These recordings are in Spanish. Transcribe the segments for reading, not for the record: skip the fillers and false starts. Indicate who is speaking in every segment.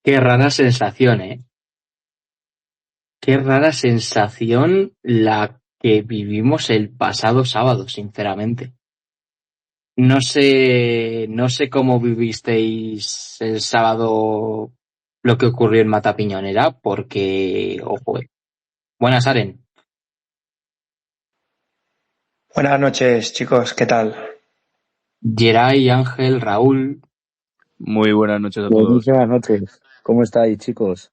Speaker 1: Qué rara sensación, ¿eh? Qué rara sensación la que vivimos el pasado sábado, sinceramente. No sé cómo vivisteis el sábado lo que ocurrió en Matapiñonera, porque, ojo, buenas, Aren.
Speaker 2: Buenas noches, chicos, ¿qué tal?
Speaker 1: Geray, Ángel, Raúl.
Speaker 3: Muy buenas noches a todos.
Speaker 4: Buenísimas noches. ¿Cómo estáis, chicos?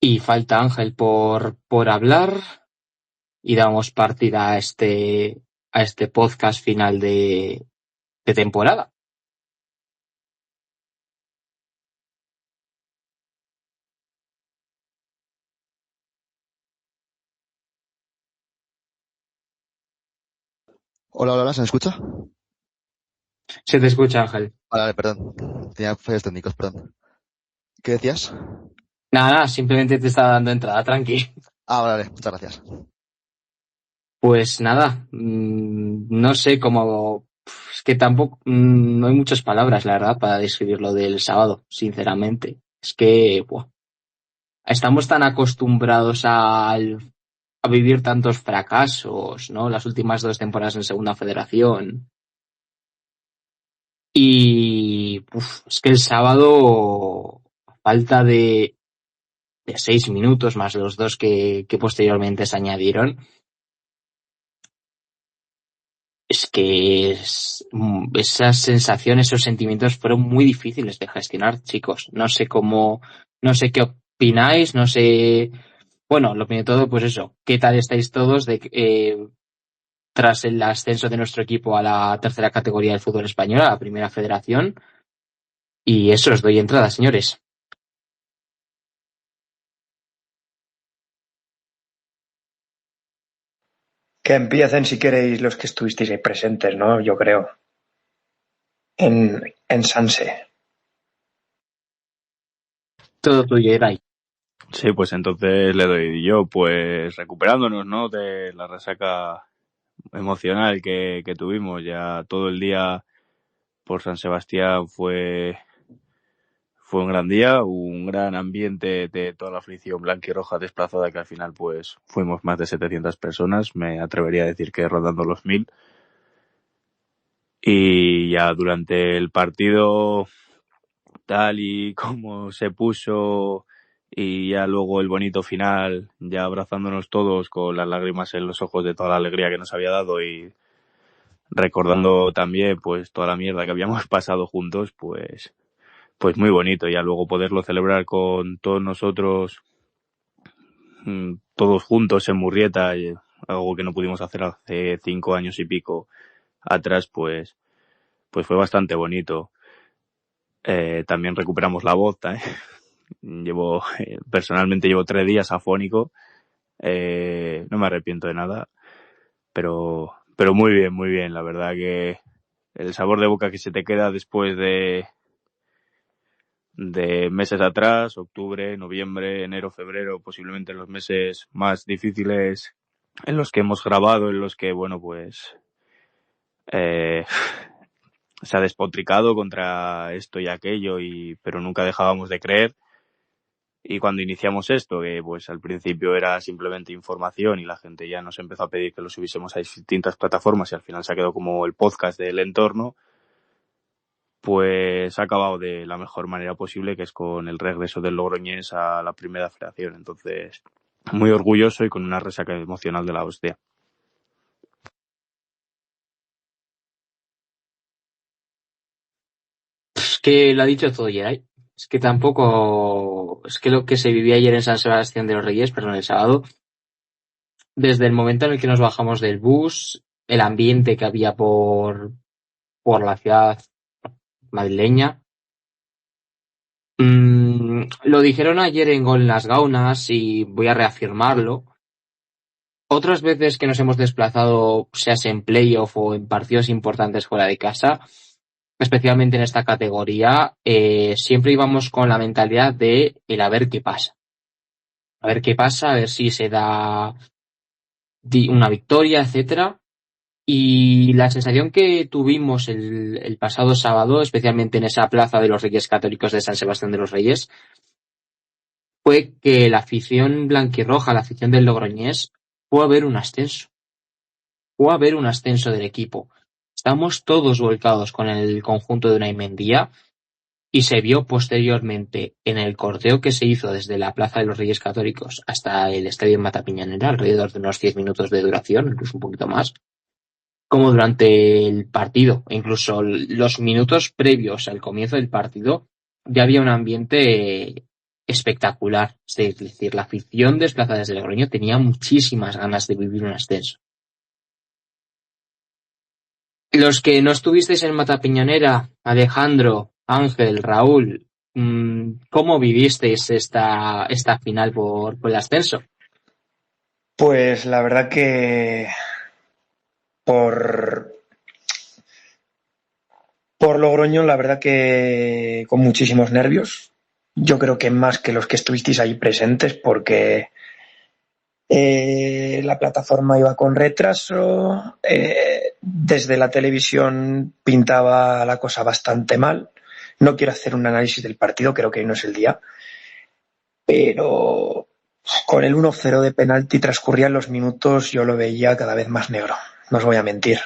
Speaker 1: Y falta Ángel por hablar. Y damos partida a este podcast final de temporada.
Speaker 5: Hola, hola, hola, ¿se me escucha?
Speaker 1: Se te escucha, Ángel.
Speaker 5: Vale, perdón. Tenía fallos técnicos, perdón. ¿Qué decías?
Speaker 1: Nada, simplemente te estaba dando entrada, tranqui.
Speaker 5: Vale, muchas gracias.
Speaker 1: Pues nada, no sé cómo. Es que tampoco. No hay muchas palabras, la verdad, para describir lo del sábado, sinceramente. Es que estamos tan acostumbrados a vivir tantos fracasos, ¿no? Las últimas 2 temporadas en Segunda Federación. Y es que el sábado, a falta de 6 minutos más los 2 que posteriormente se añadieron, es que esas sensaciones, esos sentimientos fueron muy difíciles de gestionar, chicos. No sé qué opináis, no sé. Bueno, lo primero de todo, pues eso, ¿qué tal estáis todos tras el ascenso de nuestro equipo a la tercera categoría del fútbol español, a la primera federación? Y eso, os doy entrada, señores.
Speaker 2: Que empiecen si queréis los que estuvisteis ahí presentes, ¿no? Yo creo. En Sanse.
Speaker 1: Todo tuyo, Eray.
Speaker 3: Sí, pues entonces le doy yo, pues recuperándonos, ¿no? De la resaca emocional que tuvimos. Ya todo el día por San Sebastián fue un gran día, un gran ambiente de toda la afición blanquirroja desplazada, que al final pues fuimos más de 700 personas, me atrevería a decir que rondando los 1000. Y ya durante el partido, tal y como se puso, y ya luego el bonito final, ya abrazándonos todos con las lágrimas en los ojos de toda la alegría que nos había dado, y recordando también pues toda la mierda que habíamos pasado juntos, pues muy bonito. Ya luego poderlo celebrar con todos nosotros, todos juntos en Murrieta, y algo que no pudimos hacer hace 5 años y pico atrás, pues fue bastante bonito. También recuperamos la voz, ¿eh? Personalmente llevo 3 días afónico. No me arrepiento de nada, pero muy bien. La verdad que el sabor de boca que se te queda después de meses atrás, octubre, noviembre, enero, febrero, posiblemente los meses más difíciles en los que hemos grabado, en los que, bueno, pues se ha despotricado contra esto y aquello, pero nunca dejábamos de creer. Y cuando iniciamos esto, que pues al principio era simplemente información y la gente ya nos empezó a pedir que lo subiésemos a distintas plataformas y al final se ha quedado como el podcast del entorno, pues ha acabado de la mejor manera posible, que es con el regreso del Logroñés a la primera federación. Entonces, muy orgulloso y con una resaca emocional de la hostia.
Speaker 1: Es que lo ha dicho todo, Geray. Es que tampoco. Es que lo que se vivía ayer en San Sebastián de los Reyes, perdón, el sábado, desde el momento en el que nos bajamos del bus, el ambiente que había por la ciudad madrileña. Lo dijeron ayer en Gol en las Gaunas y voy a reafirmarlo. Otras veces que nos hemos desplazado, sea en playoff o en partidos importantes fuera de casa, especialmente en esta categoría, siempre íbamos con la mentalidad de el a ver qué pasa. A ver qué pasa, a ver si se da una victoria, etcétera. Y la sensación que tuvimos el pasado sábado, especialmente en esa plaza de los Reyes Católicos de San Sebastián de los Reyes, fue que la afición blanquirroja, la afición del Logroñés, fue a ver un ascenso. Fue a ver un ascenso del equipo. Estamos todos volcados con el conjunto de Unai Mendía y se vio posteriormente en el corteo que se hizo desde la Plaza de los Reyes Católicos hasta el Estadio Matapiñanera, alrededor de unos 10 minutos de duración, incluso un poquito más, como durante el partido, e incluso los minutos previos al comienzo del partido, ya había un ambiente espectacular. Es decir, la afición desplazada desde Logroño tenía muchísimas ganas de vivir un ascenso. Los que no estuvisteis en Matapiñanera, Alejandro, Ángel, Raúl, ¿cómo vivisteis esta final por el ascenso?
Speaker 2: Pues la verdad que por Logroño, la verdad que con muchísimos nervios. Yo creo que más que los que estuvisteis ahí presentes, porque la plataforma iba con retraso, desde la televisión pintaba la cosa bastante mal. No quiero hacer un análisis del partido, creo que hoy no es el día, pero con el 1-0 de penalti transcurrían los minutos, yo lo veía cada vez más negro, no os voy a mentir.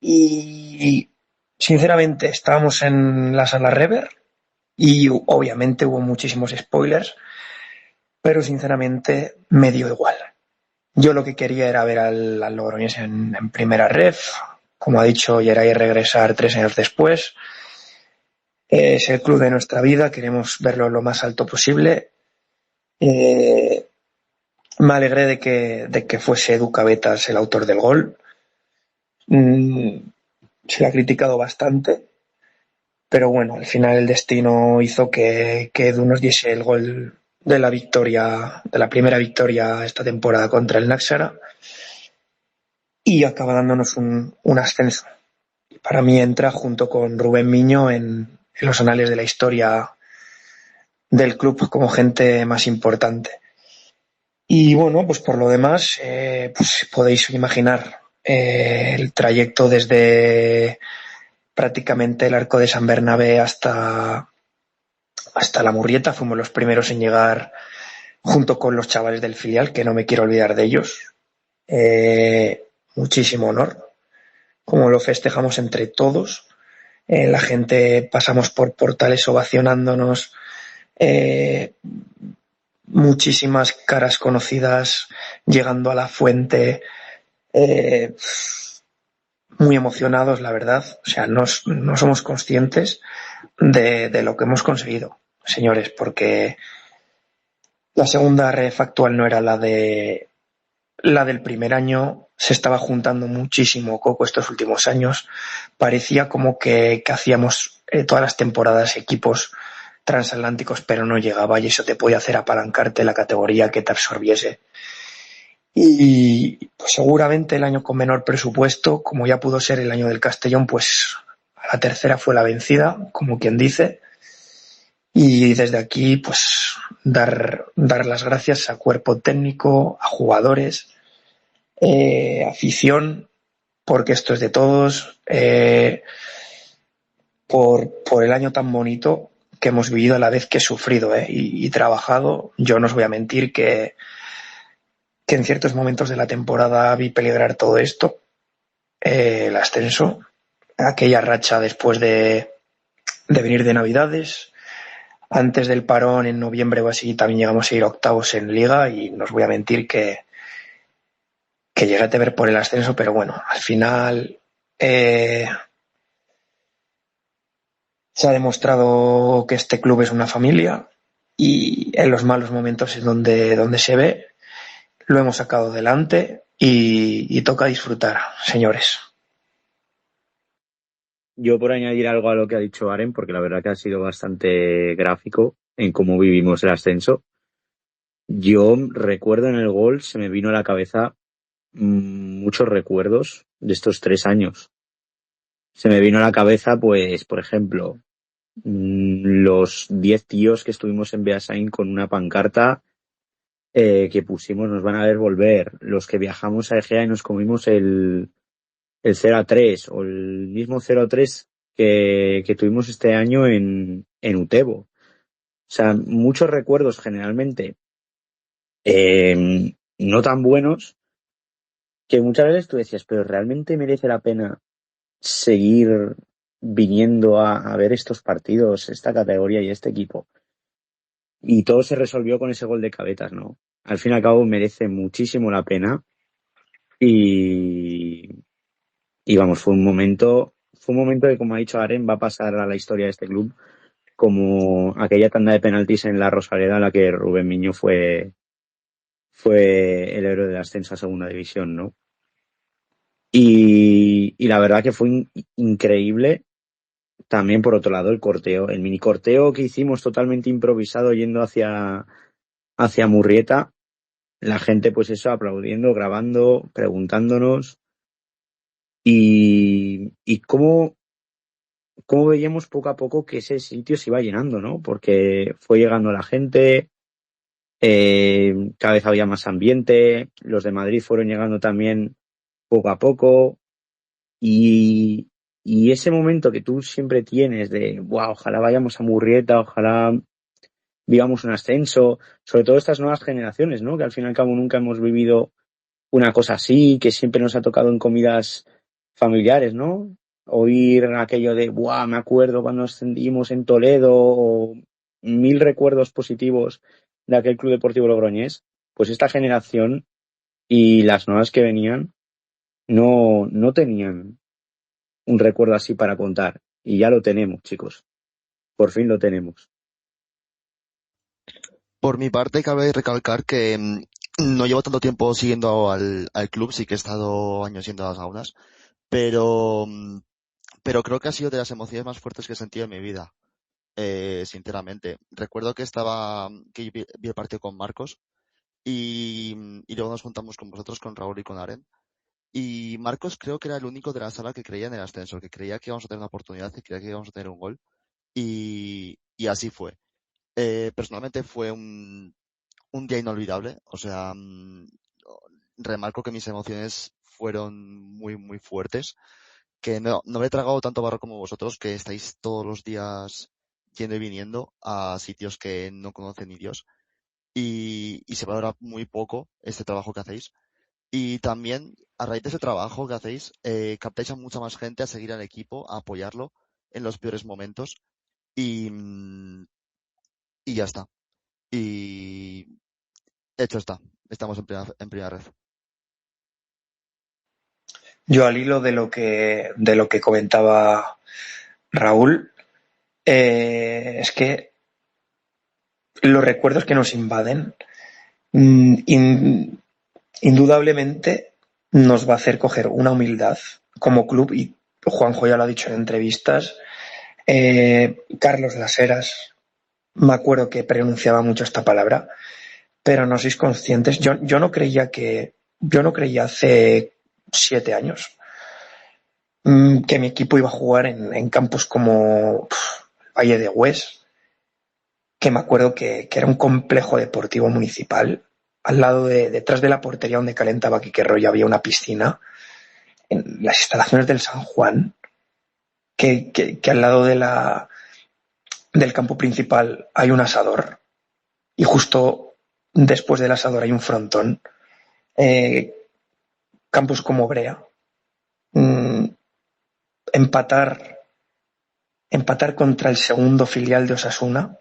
Speaker 2: Y sinceramente estábamos en la sala Rever y obviamente hubo muchísimos spoilers, pero sinceramente me dio igual. Yo lo que quería era ver al Logroñés en primera ref, como ha dicho Yeray, regresar 3 años después. Es el club de nuestra vida, queremos verlo lo más alto posible. Me alegré de que fuese Edu Cabetas el autor del gol. Se le ha criticado bastante, pero bueno, al final el destino hizo que Edu nos diese el gol de la victoria, de la primera victoria esta temporada contra el Náxara, y acaba dándonos un ascenso. Para mí entra junto con Rubén Miño en los anales de la historia del club como gente más importante. Y bueno, pues por lo demás, pues podéis imaginar el trayecto desde prácticamente el Arco de San Bernabé hasta la Murrieta. Fuimos los primeros en llegar junto con los chavales del filial, que no me quiero olvidar de ellos. Muchísimo honor, como lo festejamos entre todos. La gente pasamos por portales ovacionándonos, muchísimas caras conocidas llegando a la fuente, muy emocionados, la verdad. O sea, no somos conscientes de lo que hemos conseguido, señores, porque la segunda ref actual no era la del primer año. Se estaba juntando muchísimo coco estos últimos años. Parecía como que hacíamos todas las temporadas equipos transatlánticos, pero no llegaba, y eso te podía hacer apalancarte la categoría que te absorbiese. Y pues seguramente el año con menor presupuesto, como ya pudo ser el año del Castellón, pues a la tercera fue la vencida, como quien dice. Y desde aquí, pues dar las gracias a cuerpo técnico, a jugadores, afición, porque esto es de todos, por el año tan bonito que hemos vivido a la vez que he sufrido y trabajado. Yo no os voy a mentir que en ciertos momentos de la temporada vi peligrar todo esto, el ascenso, aquella racha después de venir de Navidades. Antes del parón, en noviembre o así, también llegamos a ir octavos en Liga, y no os voy a mentir que llegué a temer por el ascenso, pero bueno, al final se ha demostrado que este club es una familia, y en los malos momentos es donde se ve. Lo hemos sacado adelante y toca disfrutar, señores.
Speaker 4: Yo por añadir algo a lo que ha dicho Aren, porque la verdad que ha sido bastante gráfico en cómo vivimos el ascenso. Yo recuerdo en el gol, se me vino a la cabeza muchos recuerdos de estos 3 años. Se me vino a la cabeza, pues, por ejemplo, los 10 tíos que estuvimos en Beasain con una pancarta que pusimos "nos van a ver volver", los que viajamos a Egea y nos comimos el el 0-3 o el mismo 0-3 que tuvimos este año en Utebo. O sea, muchos recuerdos generalmente no tan buenos, que muchas veces tú decías, pero ¿realmente merece la pena seguir viniendo a ver estos partidos, esta categoría y este equipo? Y todo se resolvió con ese gol de Cabetas, ¿no? Al fin y al cabo merece muchísimo la pena y, y vamos, fue un momento que, como ha dicho Aren, va a pasar a la historia de este club como aquella tanda de penaltis en la Rosaleda en la que Rubén Miño fue el héroe del ascenso a segunda división, ¿no? Y la verdad que fue increíble también, por otro lado, el corteo, el mini corteo que hicimos totalmente improvisado yendo hacia Murrieta, la gente pues eso, aplaudiendo, grabando, preguntándonos y cómo veíamos poco a poco que ese sitio se iba llenando, ¿no? Porque fue llegando la gente, cada vez había más ambiente, los de Madrid fueron llegando también poco a poco y, y ese momento que tú siempre tienes de, wow, ojalá vayamos a Murrieta, ojalá vivamos un ascenso, sobre todo estas nuevas generaciones, ¿no? Que al fin y al cabo nunca hemos vivido una cosa así, que siempre nos ha tocado en comidas familiares, ¿no? Oír aquello de, ¡buah! Me acuerdo cuando ascendimos en Toledo, o mil recuerdos positivos de aquel Club Deportivo Logroñés. Pues esta generación y las nuevas que venían no tenían un recuerdo así para contar. Y ya lo tenemos, chicos. Por fin lo tenemos.
Speaker 5: Por mi parte, cabe recalcar que no llevo tanto tiempo siguiendo al club, sí que he estado años yendo a las gaunas, pero, pero creo que ha sido de las emociones más fuertes que he sentido en mi vida, sinceramente. Recuerdo que yo vi el partido con Marcos y luego nos juntamos con vosotros, con Raúl y con Aren. Y Marcos creo que era el único de la sala que creía en el ascenso, que creía que íbamos a tener una oportunidad, que creía que íbamos a tener un gol. Y así fue. Personalmente fue un día inolvidable. O sea, remarco que mis emociones fueron muy, muy fuertes. Que no me he tragado tanto barro como vosotros, que estáis todos los días yendo y viniendo a sitios que no conocen ni Dios. Y se valora muy poco este trabajo que hacéis. Y también, a raíz de ese trabajo que hacéis, captáis a mucha más gente a seguir al equipo, a apoyarlo en los peores momentos. Y, y ya está. Y hecho está. Estamos en primera red.
Speaker 2: Yo al hilo de lo que comentaba Raúl, es que los recuerdos que nos invaden, indudablemente nos va a hacer coger una humildad como club, y Juanjo ya lo ha dicho en entrevistas. Carlos Las Heras, me acuerdo que pronunciaba mucho esta palabra, pero no sois conscientes. Yo no creía hace 7 años que mi equipo iba a jugar en campos como Valle de Hues, que me acuerdo que era un complejo deportivo municipal. Al lado detrás de la portería donde calentaba Quique Roya había una piscina. En las instalaciones del San Juan, que al lado del campo principal hay un asador y justo después del asador hay un frontón. Campos como Brea. Mm, empatar, empatar contra el segundo filial de Osasuna,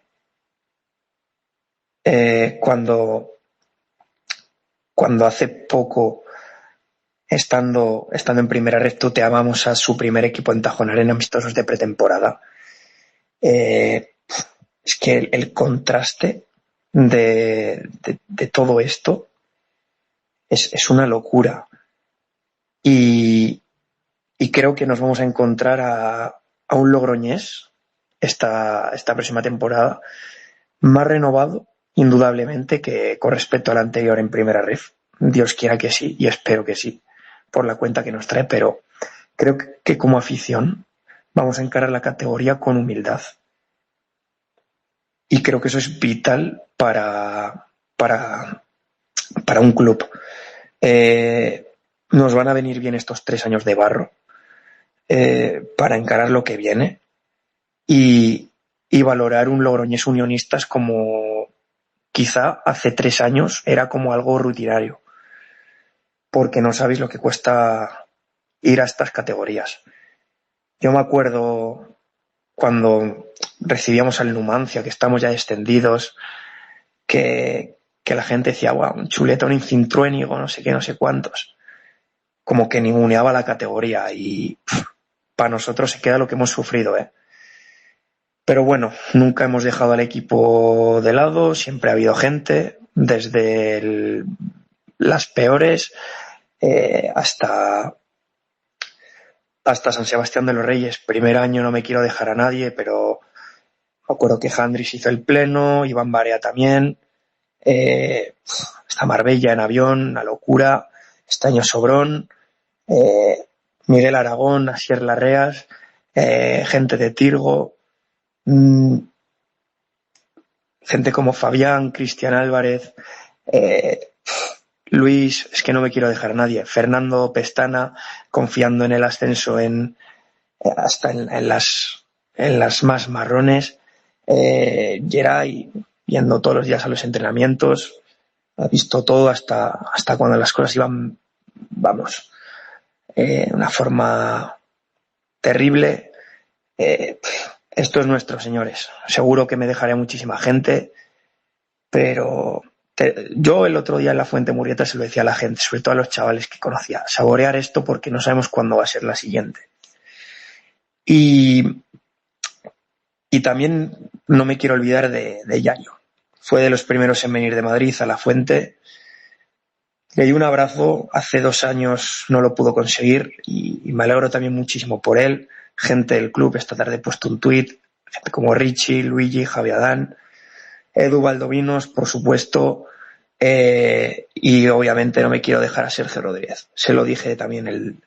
Speaker 2: cuando hace poco, estando en primera red, tuteábamos a su primer equipo en Tajonar en amistosos de pretemporada. Es que el contraste de todo esto es una locura. Y, y creo que nos vamos a encontrar a un Logroñés esta próxima temporada más renovado, indudablemente, que con respecto al anterior en primera ref. Dios quiera que sí, y espero que sí, por la cuenta que nos trae, pero creo que como afición vamos a encarar la categoría con humildad. Y creo que eso es vital para un club. Eh, nos van a venir bien estos 3 años de barro para encarar lo que viene y valorar un Logroñés Unionistas como quizá hace 3 años era como algo rutinario, porque no sabéis lo que cuesta ir a estas categorías. Yo me acuerdo cuando recibíamos al Numancia, que estamos ya descendidos, que la gente decía, wow, un chuletón en Cintruénigo, no sé qué, no sé cuántos. Como que ninguneaba la categoría y para nosotros se queda lo que hemos sufrido, ¿eh? Pero bueno, nunca hemos dejado al equipo de lado, siempre ha habido gente, desde las peores hasta San Sebastián de los Reyes. Primer año no me quiero dejar a nadie, pero me acuerdo que Jandris hizo el pleno, Iván Barea también, está Marbella en avión, una locura, este año Sobrón, Miguel Aragón, Asier Larreas, gente de Tirgo, gente como Fabián, Cristian Álvarez, Luis, es que no me quiero dejar a nadie, Fernando Pestana, confiando en el ascenso hasta en las más marrones, Geray, yendo todos los días a los entrenamientos, ha visto todo hasta cuando las cosas iban, vamos, una forma terrible. Esto es nuestro, señores. Seguro que me dejaré muchísima gente, pero yo el otro día en la Fuente Murrieta se lo decía a la gente, sobre todo a los chavales que conocía, saborear esto porque no sabemos cuándo va a ser la siguiente. Y también no me quiero olvidar de Yayo. Fue de los primeros en venir de Madrid a la Fuente. Le di un abrazo, hace 2 años no lo pudo conseguir y me alegro también muchísimo por él. Gente del club, esta tarde he puesto un tuit, gente como Richie, Luigi, Javi Adán, Edu Valdovinos, por supuesto, y obviamente no me quiero dejar a Sergio Rodríguez. Se lo dije también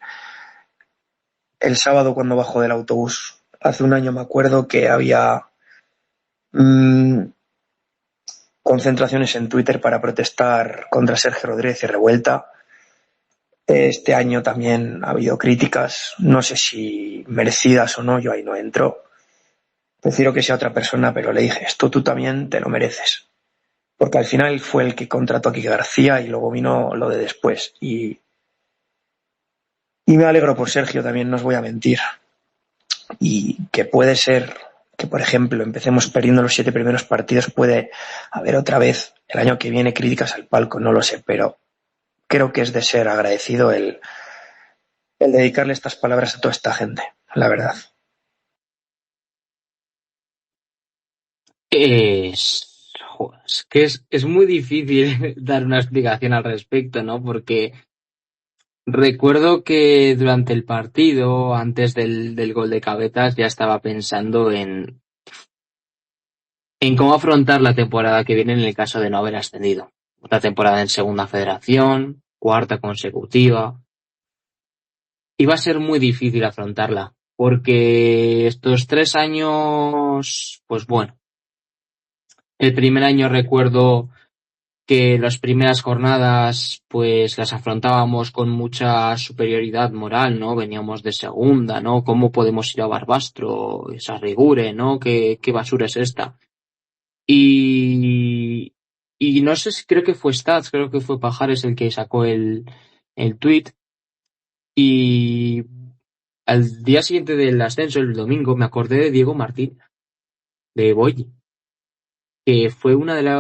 Speaker 2: el sábado cuando bajó del autobús. Hace un año me acuerdo que había concentraciones en Twitter para protestar contra Sergio Rodríguez y Revuelta. Este año también ha habido críticas, no sé si merecidas o no, yo ahí no entro. Prefiero que sea otra persona, pero le dije, esto tú también te lo mereces. Porque al final fue el que contrató a Quique García y luego vino lo de después. Y me alegro por Sergio también, no os voy a mentir. Y que puede ser que, por ejemplo, empecemos perdiendo los 7 primeros partidos, puede haber otra vez el año que viene críticas al palco, no lo sé, pero creo que es de ser agradecido el dedicarle estas palabras a toda esta gente, la verdad.
Speaker 1: Es que es muy difícil dar una explicación al respecto, ¿no? Porque recuerdo que durante el partido, antes del gol de Cabetas, ya estaba pensando en cómo afrontar la temporada que viene en el caso de no haber ascendido. Otra temporada en Segunda Federación, 4ª consecutiva. Iba a ser muy difícil afrontarla, porque estos 3 años, pues bueno, el primer año recuerdo que las primeras jornadas pues las afrontábamos con mucha superioridad moral, ¿no? Veníamos de segunda, ¿no? ¿Cómo podemos ir a Barbastro? Esa rigure, ¿no? ¿Qué basura es esta? Y no sé si creo que fue Stats, creo que fue Pajares el que sacó el tweet. Y al día siguiente del ascenso, el domingo, me acordé de Diego Martín, de Boyi, que fue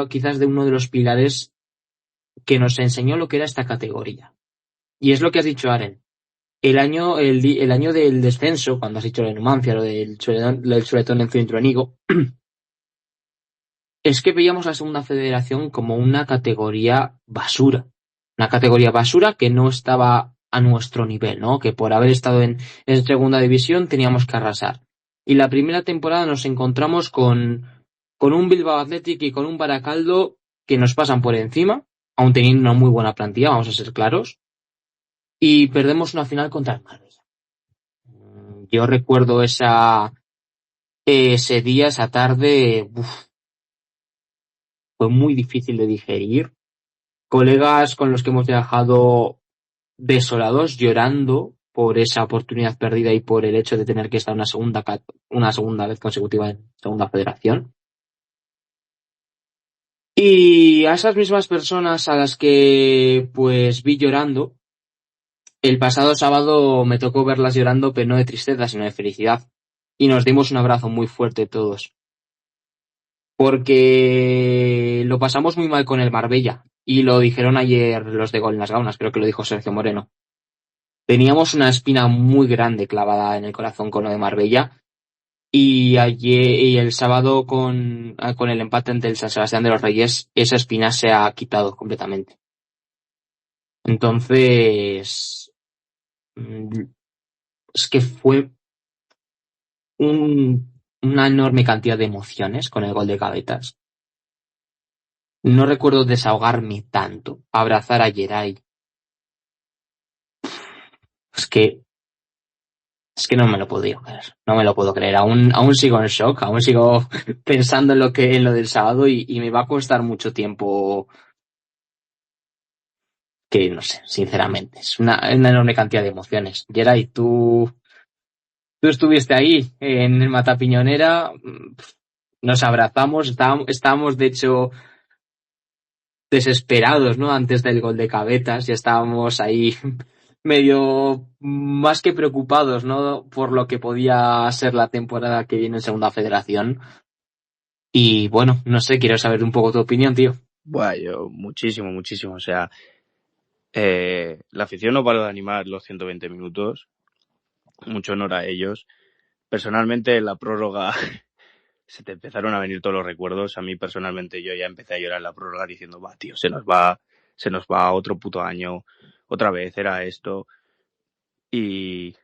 Speaker 1: quizás de uno de los pilares que nos enseñó lo que era esta categoría. Y es lo que has dicho, Aren. El año del descenso, cuando has dicho la Numancia, lo del chuletón en Cintruénigo, es que veíamos la Segunda Federación como una categoría basura. Una categoría basura que no estaba a nuestro nivel, ¿no? Que por haber estado en Segunda División teníamos que arrasar. Y la primera temporada nos encontramos con un Bilbao Athletic y con un Baracaldo que nos pasan por encima, aún teniendo una muy buena plantilla, vamos a ser claros, y perdemos una final contra el Marbella. Yo recuerdo ese día, esa tarde, fue muy difícil de digerir. Colegas con los que hemos viajado desolados, llorando por esa oportunidad perdida y por el hecho de tener que estar una segunda vez consecutiva en segunda federación. Y a esas mismas personas a las que pues vi llorando, el pasado sábado me tocó verlas llorando, pero no de tristeza, sino de felicidad. Y nos dimos un abrazo muy fuerte todos. Porque lo pasamos muy mal con el Marbella. Y lo dijeron ayer los de Gol en las Gaunas, creo que lo dijo Sergio Moreno. Teníamos una espina muy grande clavada en el corazón con lo de Marbella. Y ayer y el sábado con el empate ante el San Sebastián de los Reyes, esa espina se ha quitado completamente. Entonces, es que fue una enorme cantidad de emociones con el gol de Gavetas. No recuerdo desahogarme tanto, abrazar a Geray. Es que no me lo puedo creer, no me lo puedo creer. Aún sigo en shock, aún sigo pensando en lo del sábado y me va a costar mucho tiempo que no sé, sinceramente. Es una enorme cantidad de emociones. Geray, tú estuviste ahí en el Matapiñonera, nos abrazamos, estábamos de hecho desesperados, ¿no? Antes del gol de Cabetas, ya estábamos ahí medio más que preocupados, ¿no? Por lo que podía ser la temporada que viene en Segunda Federación. Y bueno, no sé, quiero saber un poco tu opinión, tío.
Speaker 3: Buah, yo muchísimo. O sea, la afición no paró de animar los 120 minutos. Mucho honor a ellos. Personalmente, en la prórroga se te empezaron a venir todos los recuerdos. A mí, personalmente, yo ya empecé a llorar en la prórroga diciendo, va, tío, se nos va otro puto año. Otra vez era esto. Y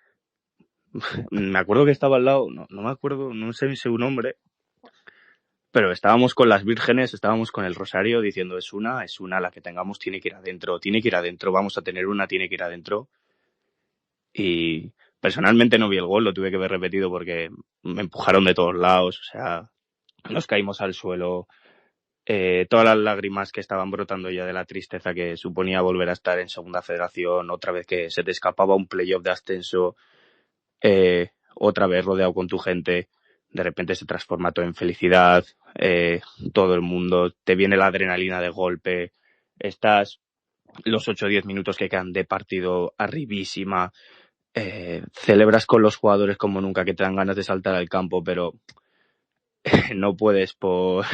Speaker 3: me acuerdo que estaba al lado, no me acuerdo, no sé su nombre, pero estábamos con las vírgenes, estábamos con el rosario diciendo es una, la que tengamos tiene que ir adentro, vamos a tener una, tiene que ir adentro. Y personalmente no vi el gol, lo tuve que ver repetido porque me empujaron de todos lados, o sea, nos caímos al suelo. Todas las lágrimas que estaban brotando ya de la tristeza que suponía volver a estar en Segunda Federación, otra vez que se te escapaba un playoff de ascenso, otra vez rodeado con tu gente, de repente se transforma todo en felicidad, todo el mundo, te viene la adrenalina de golpe, estás los 8 o 10 minutos que quedan de partido arribísima, celebras con los jugadores como nunca, que te dan ganas de saltar al campo, pero no puedes por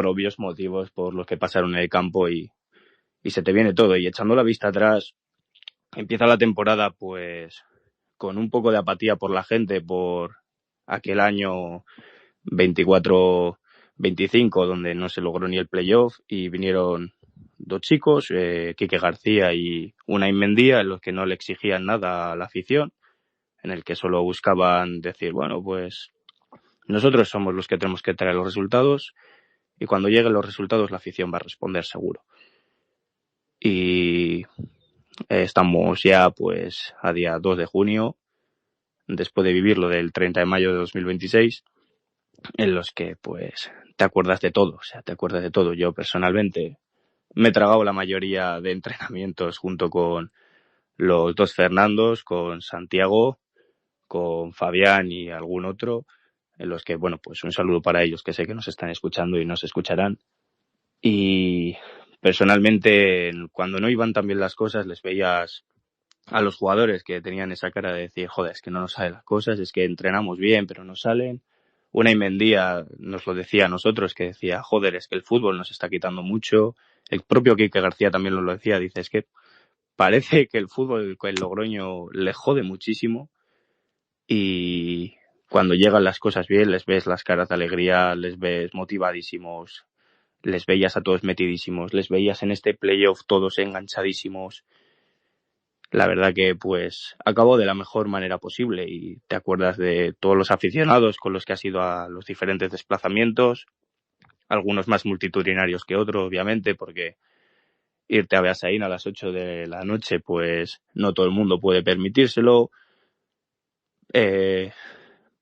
Speaker 3: obvios motivos, por los que pasaron en el campo y se te viene todo. Y echando la vista atrás, empieza la temporada pues con un poco de apatía por la gente, por aquel año 24-25 donde no se logró ni el playoff y vinieron dos chicos, Quique García y Unai Mendía, en los que no le exigían nada a la afición, en el que solo buscaban decir, bueno, pues nosotros somos los que tenemos que traer los resultados y cuando lleguen los resultados la afición va a responder seguro. Y estamos ya pues a día 2 de junio, después de vivir lo del 30 de mayo de 2026, en los que pues te acuerdas de todo, o sea, te acuerdas de todo. Yo personalmente me he tragado la mayoría de entrenamientos junto con los dos Fernandos, con Santiago, con Fabián y algún otro, en los que, bueno, pues un saludo para ellos, que sé que nos están escuchando y nos escucharán. Y personalmente, cuando no iban tan bien las cosas, les veías a los jugadores que tenían esa cara de decir, joder, es que no nos salen las cosas, es que entrenamos bien, pero no salen. Unai Mendía nos lo decía a nosotros, que decía, joder, es que el fútbol nos está quitando mucho. El propio Quique García también lo decía, dice, es que parece que el fútbol, el Logroño, le jode muchísimo y cuando llegan las cosas bien, les ves las caras de alegría, les ves motivadísimos, les veías a todos metidísimos, les veías en este playoff todos enganchadísimos. La verdad que pues acabó de la mejor manera posible y te acuerdas de todos los aficionados con los que has ido a los diferentes desplazamientos, algunos más multitudinarios que otros, obviamente, porque irte a Beasaín a las 8 de la noche, pues no todo el mundo puede permitírselo.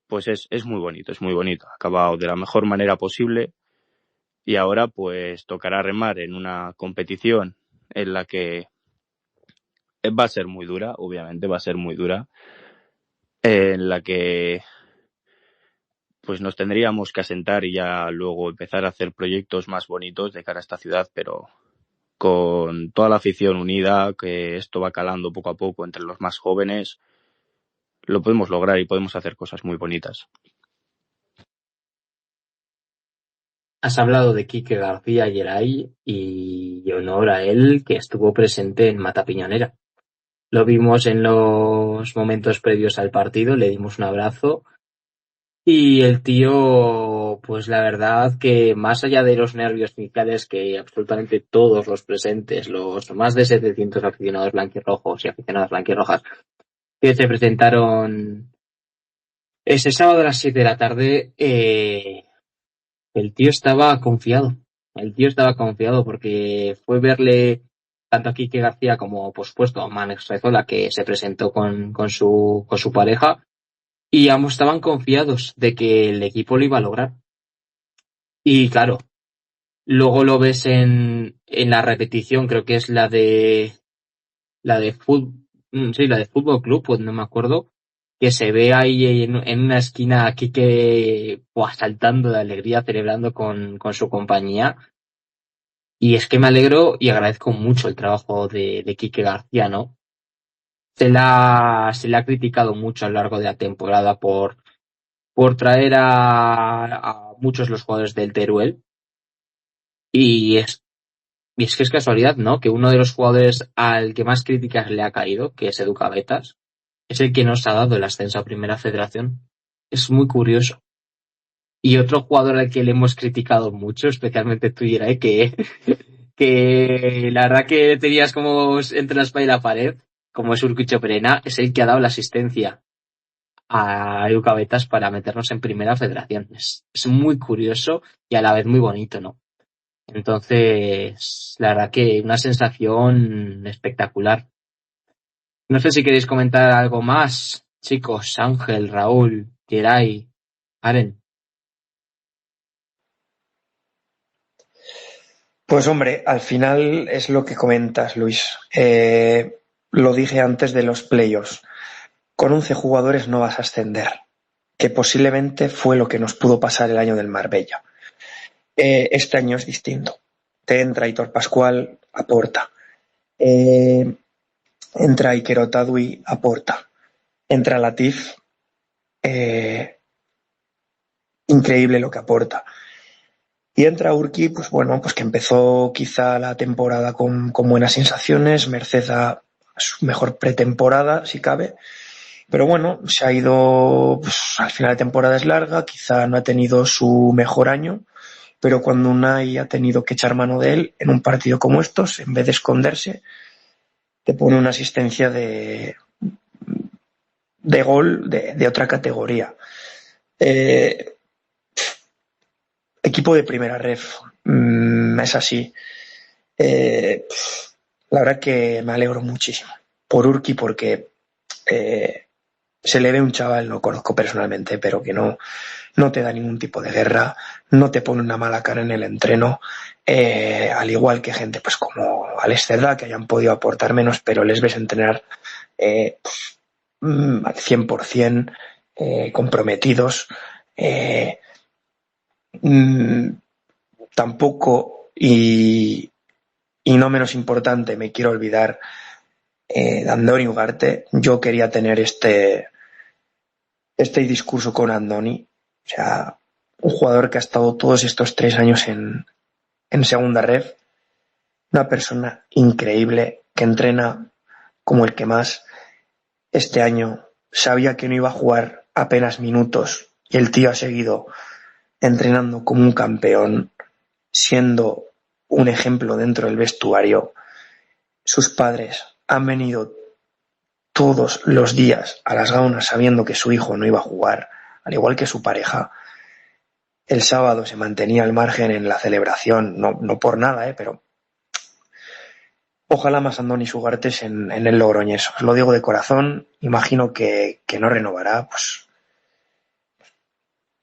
Speaker 3: Pues es muy bonito, ha acabado de la mejor manera posible y ahora pues tocará remar en una competición en la que va a ser muy dura, obviamente, va a ser muy dura, en la que pues nos tendríamos que asentar y ya luego empezar a hacer proyectos más bonitos de cara a esta ciudad, pero con toda la afición unida, que esto va calando poco a poco entre los más jóvenes, lo podemos lograr y podemos hacer cosas muy bonitas.
Speaker 1: Has hablado de Quique García Yeray y honor a él que estuvo presente en Matapiñonera. Lo vimos en los momentos previos al partido, le dimos un abrazo y el tío, pues la verdad que más allá de los nervios iniciales que absolutamente todos los presentes, los más de 700 aficionados blanquirrojos y aficionadas blanquirrojas que se presentaron ese sábado a las 7 de la tarde, el tío estaba confiado. El tío estaba confiado porque fue verle tanto a Quique García como, por supuesto, a Manex Rezola, que se presentó con su pareja, y ambos estaban confiados de que el equipo lo iba a lograr. Y claro, luego lo ves en la repetición, creo que es la de Fútbol Club, pues no me acuerdo, que se ve ahí en una esquina a Quique saltando de alegría, celebrando con su compañía. Y es que me alegro y agradezco mucho el trabajo de Quique García, ¿no? Se le ha criticado mucho a lo largo de la temporada por traer a muchos los jugadores del Teruel. Y es que es casualidad, ¿no? Que uno de los jugadores al que más críticas le ha caído, que es Edu Cabetas, es el que nos ha dado el ascenso a Primera Federación. Es muy curioso. Y otro jugador al que le hemos criticado mucho, especialmente tú, Yeray, que la verdad que tenías como entre la espalda y la pared, como es Urquicho Perena, es el que ha dado la asistencia a Edu Cabetas para meternos en Primera Federación. Es muy curioso y a la vez muy bonito, ¿no? Entonces, la verdad que una sensación espectacular. No sé si queréis comentar algo más, chicos, Ángel, Raúl, Geray, Aren.
Speaker 2: Pues hombre, al final es lo que comentas, Luis. Lo dije antes de los playoffs. Con 11 jugadores no vas a ascender, que posiblemente fue lo que nos pudo pasar el año del Marbella. Este año es distinto. Te entra Aitor Pascual, aporta. Entra Iker Otadui, aporta. Entra Latif, increíble lo que aporta. Y entra Urki, pues bueno, pues que empezó quizá la temporada con buenas sensaciones, merced a su mejor pretemporada, si cabe. Pero bueno, se ha ido, pues, al final de temporada es larga, quizá no ha tenido su mejor año, pero cuando Unai ha tenido que echar mano de él en un partido como estos, en vez de esconderse, te pone una asistencia de gol de otra categoría. Equipo de primera ref, es así. La verdad que me alegro muchísimo por Urki porque se le ve un chaval, no conozco personalmente, pero que no te da ningún tipo de guerra, no te pone una mala cara en el entreno, al igual que gente pues como Alex Cerda, que hayan podido aportar menos, pero les ves entrenar al 100%, comprometidos. Tampoco, y no menos importante, me quiero olvidar de Andoni Ugarte. Yo quería tener este discurso con Andoni, o sea, un jugador que ha estado todos estos 3 años en segunda ref, una persona increíble que entrena como el que más. Este año sabía que no iba a jugar apenas minutos y el tío ha seguido entrenando como un campeón, siendo un ejemplo dentro del vestuario. Sus padres han venido todos los días a las gaunas sabiendo que su hijo no iba a jugar, al igual que su pareja. El sábado se mantenía al margen en la celebración, no por nada, pero ojalá más Andoni Ugartes en el Logroñés. Os lo digo de corazón, imagino que no renovará, pues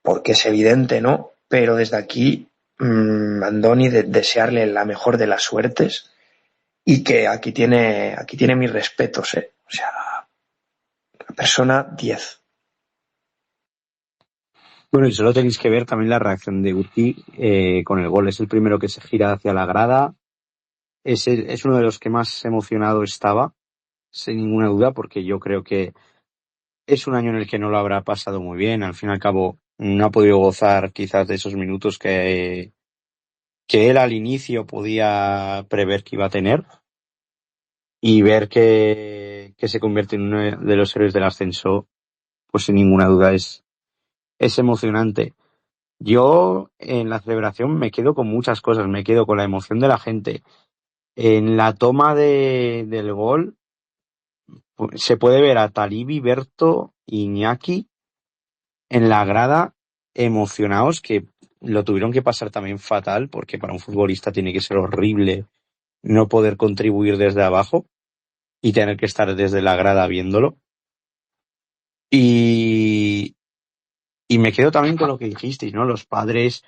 Speaker 2: porque es evidente, ¿no? Pero desde aquí, Andoni, desearle la mejor de las suertes y que aquí tiene mis respetos, o sea, la persona 10.
Speaker 4: Bueno, y solo tenéis que ver también la reacción de Guti con el gol. Es el primero que se gira hacia la grada. Es uno de los que más emocionado estaba, sin ninguna duda, porque yo creo que es un año en el que no lo habrá pasado muy bien. Al fin y al cabo, no ha podido gozar quizás de esos minutos que él al inicio podía prever que iba a tener. Y ver que se convierte en uno de los héroes del ascenso, pues sin ninguna duda es emocionante. Yo en la celebración me quedo con muchas cosas, me quedo con la emoción de la gente. En la toma del gol pues, se puede ver a Talibi, Berto, Iñaki en la grada emocionados, que lo tuvieron que pasar también fatal, porque para un futbolista tiene que ser horrible no poder contribuir desde abajo y tener que estar desde la grada viéndolo. Y me quedo también con lo que dijisteis, ¿no? Los padres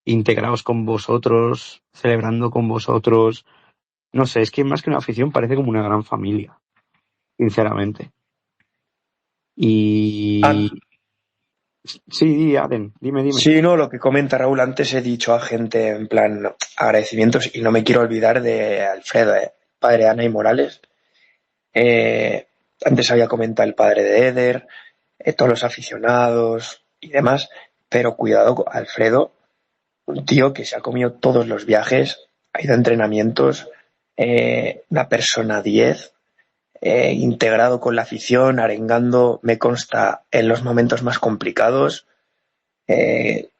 Speaker 4: integrados con vosotros, celebrando con vosotros. No sé, es que más que una afición parece como una gran familia, sinceramente. Y sí, Aren, dime.
Speaker 2: Sí, no, lo que comenta Raúl, antes he dicho a gente en plan agradecimientos y no me quiero olvidar de Alfredo, padre de Ana y Morales. Antes había comentado el padre de Eder, todos los aficionados y demás, pero cuidado, Alfredo, un tío que se ha comido todos los viajes, ha ido a entrenamientos, una persona 10, integrado con la afición, arengando, me consta, en los momentos más complicados, en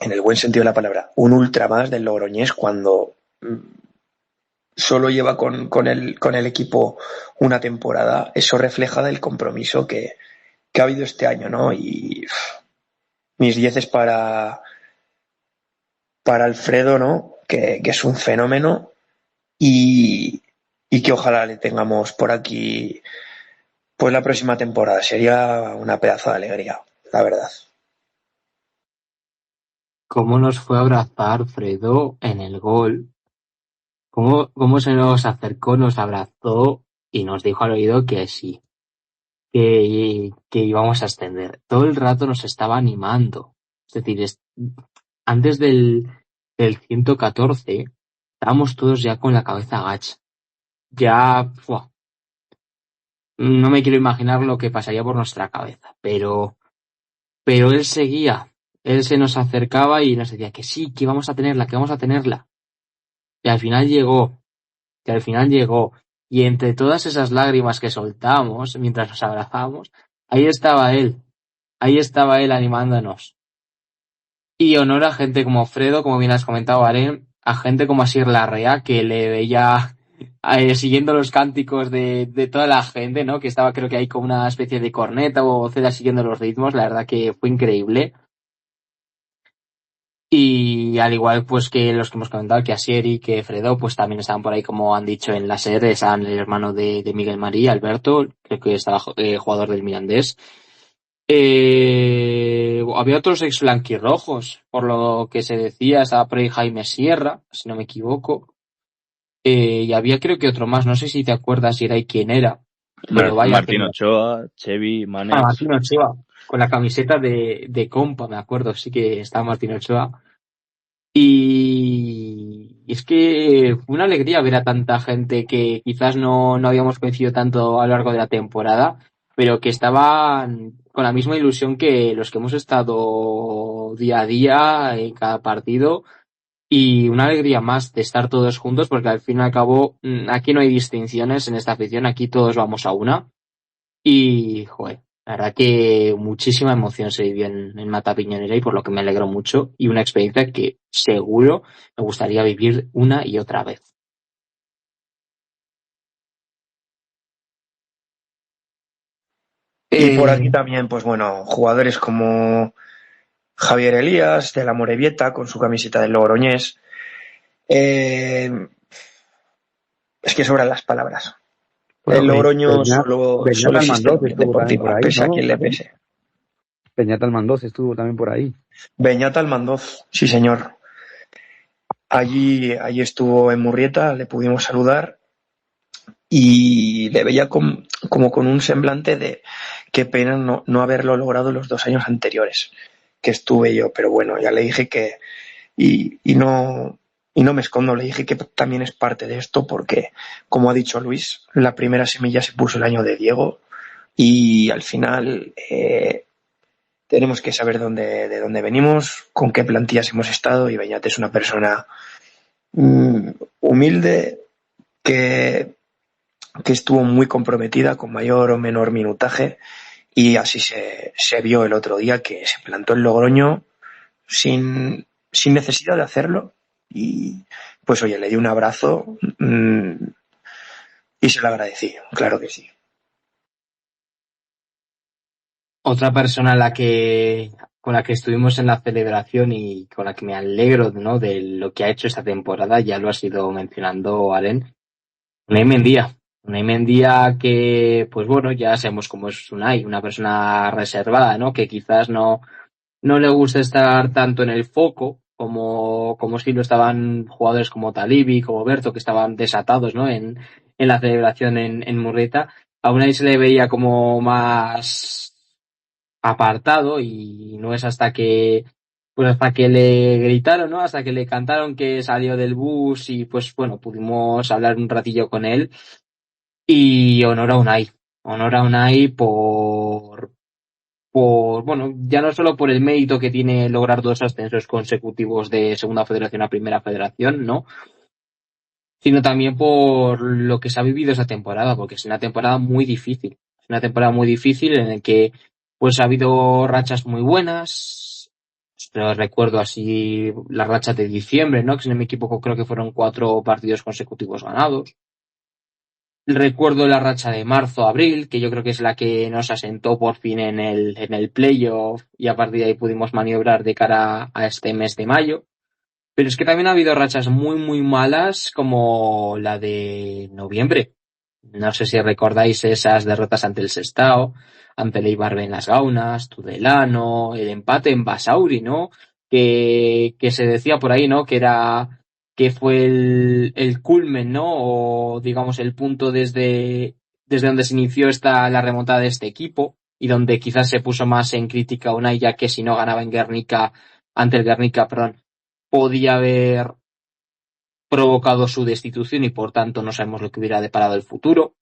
Speaker 2: el buen sentido de la palabra, un ultra más del Logroñés cuando solo lleva con el equipo una temporada. Eso refleja el compromiso que ha habido este año, ¿no? Y mis 10 es para Alfredo, ¿no? Que es un fenómeno y que ojalá le tengamos por aquí pues la próxima temporada. Sería una pedazo de alegría, la verdad.
Speaker 1: ¿Cómo nos fue a abrazar Fredo en el gol? ¿Cómo se nos acercó, nos abrazó y nos dijo al oído que sí, que íbamos a ascender? Todo el rato nos estaba animando. Es decir, antes del 114 estábamos todos ya con la cabeza agacha. Ya, no me quiero imaginar lo que pasaría por nuestra cabeza, pero él seguía, él se nos acercaba y nos decía que sí, que vamos a tenerla, que vamos a tenerla. Y al final llegó, y entre todas esas lágrimas que soltamos mientras nos abrazábamos, ahí estaba él animándonos. Y honor a gente como Fredo, como bien has comentado, Aren, a gente como Asier Larrea, que le veía siguiendo los cánticos de toda la gente, ¿no? Que estaba, creo que ahí con una especie de corneta o ceda siguiendo los ritmos. La verdad que fue increíble. Y al igual pues que los que hemos comentado, que Asier y que Fredo, pues también estaban por ahí, como han dicho en la serie, estaban el hermano de Miguel María, Alberto, creo que estaba jugador del Mirandés. Había otros ex blanquirrojos, por lo que se decía, estaba por ahí Jaime Sierra, si no me equivoco. Y había creo que otro más, no sé si te acuerdas si era y quién era, pero vaya
Speaker 3: Martín Ochoa, Chevy, Manex.
Speaker 1: Martín Ochoa, con la camiseta de compa, me acuerdo, sí que estaba Martín Ochoa. Y es que fue una alegría ver a tanta gente que quizás no habíamos coincidido tanto a lo largo de la temporada, pero que estaban con la misma ilusión que los que hemos estado día a día en cada partido, y una alegría más de estar todos juntos, porque al fin y al cabo aquí no hay distinciones en esta afición, aquí todos vamos a una. Y, joder, la verdad que muchísima emoción se vivió en Mata Piñonera, y por lo que me alegro mucho, y una experiencia que seguro me gustaría vivir una y otra vez.
Speaker 2: Y por aquí también, pues bueno, jugadores como Javier Elías, de la Morevieta, con su camiseta del Logroñés. Es que sobran las palabras.
Speaker 4: Bueno,
Speaker 2: El Logroño solo
Speaker 4: Beñat
Speaker 2: existe en
Speaker 4: Almandoz
Speaker 2: Unión
Speaker 4: estuvo también por
Speaker 2: Deportiva,
Speaker 4: ahí,
Speaker 2: pese a
Speaker 4: ¿no?
Speaker 2: quien le pese.
Speaker 4: Beñat Almandoz estuvo también por ahí.
Speaker 2: Beñat Almandoz, sí señor. Allí estuvo en Murrieta, le pudimos saludar y le veía como con un semblante de qué pena no haberlo logrado los 2 años anteriores que estuve yo, pero bueno, ya le dije que, y no me escondo, le dije que también es parte de esto porque, como ha dicho Luis, la primera semilla se puso el año de Diego y al final tenemos que saber de dónde venimos, con qué plantillas hemos estado y Beñat es una persona humilde que estuvo muy comprometida con mayor o menor minutaje y así se vio el otro día que se plantó en Logroño sin necesidad de hacerlo y pues oye, le di un abrazo y se lo agradecí, claro que sí.
Speaker 1: Otra persona con la que estuvimos en la celebración y con la que me alegro, ¿no?, de lo que ha hecho esta temporada, ya lo has ido mencionando, Aren, Unai Mendía. Unai Mendía que, pues bueno, ya sabemos cómo es Unai, una persona reservada, ¿no?, que quizás no le gusta estar tanto en el foco como si lo estaban jugadores como Talibi, como Berto, que estaban desatados, ¿no?, en la celebración en Murrieta. A Unai se le veía como más apartado y no es hasta que le gritaron, ¿no? Hasta que le cantaron que salió del bus y pues bueno, pudimos hablar un ratillo con él y honor a Unai bueno, ya no solo por el mérito que tiene lograr 2 ascensos consecutivos de Segunda Federación a Primera Federación, ¿no?, sino también por lo que se ha vivido esa temporada, porque es una temporada muy difícil. Es una temporada muy difícil en la que pues ha habido rachas muy buenas. Pero recuerdo así las rachas de diciembre, ¿no?, que si no me equivoco creo que fueron 4 partidos consecutivos ganados. Recuerdo la racha de marzo-abril, que yo creo que es la que nos asentó por fin en el playoff y a partir de ahí pudimos maniobrar de cara a este mes de mayo. Pero es que también ha habido rachas muy, muy malas como la de noviembre. No sé si recordáis esas derrotas ante el Sestao, ante el Eibar en las Gaunas, Tudelano, el empate en Basauri, ¿no? Que se decía por ahí, ¿no?, que fue el culmen, ¿no? O digamos el punto desde donde se inició la remontada de este equipo y donde quizás se puso más en crítica Unai, ya que si no ganaba en Guernica, ante el Guernica, perdón, podía haber provocado su destitución y por tanto no sabemos lo que hubiera deparado el futuro.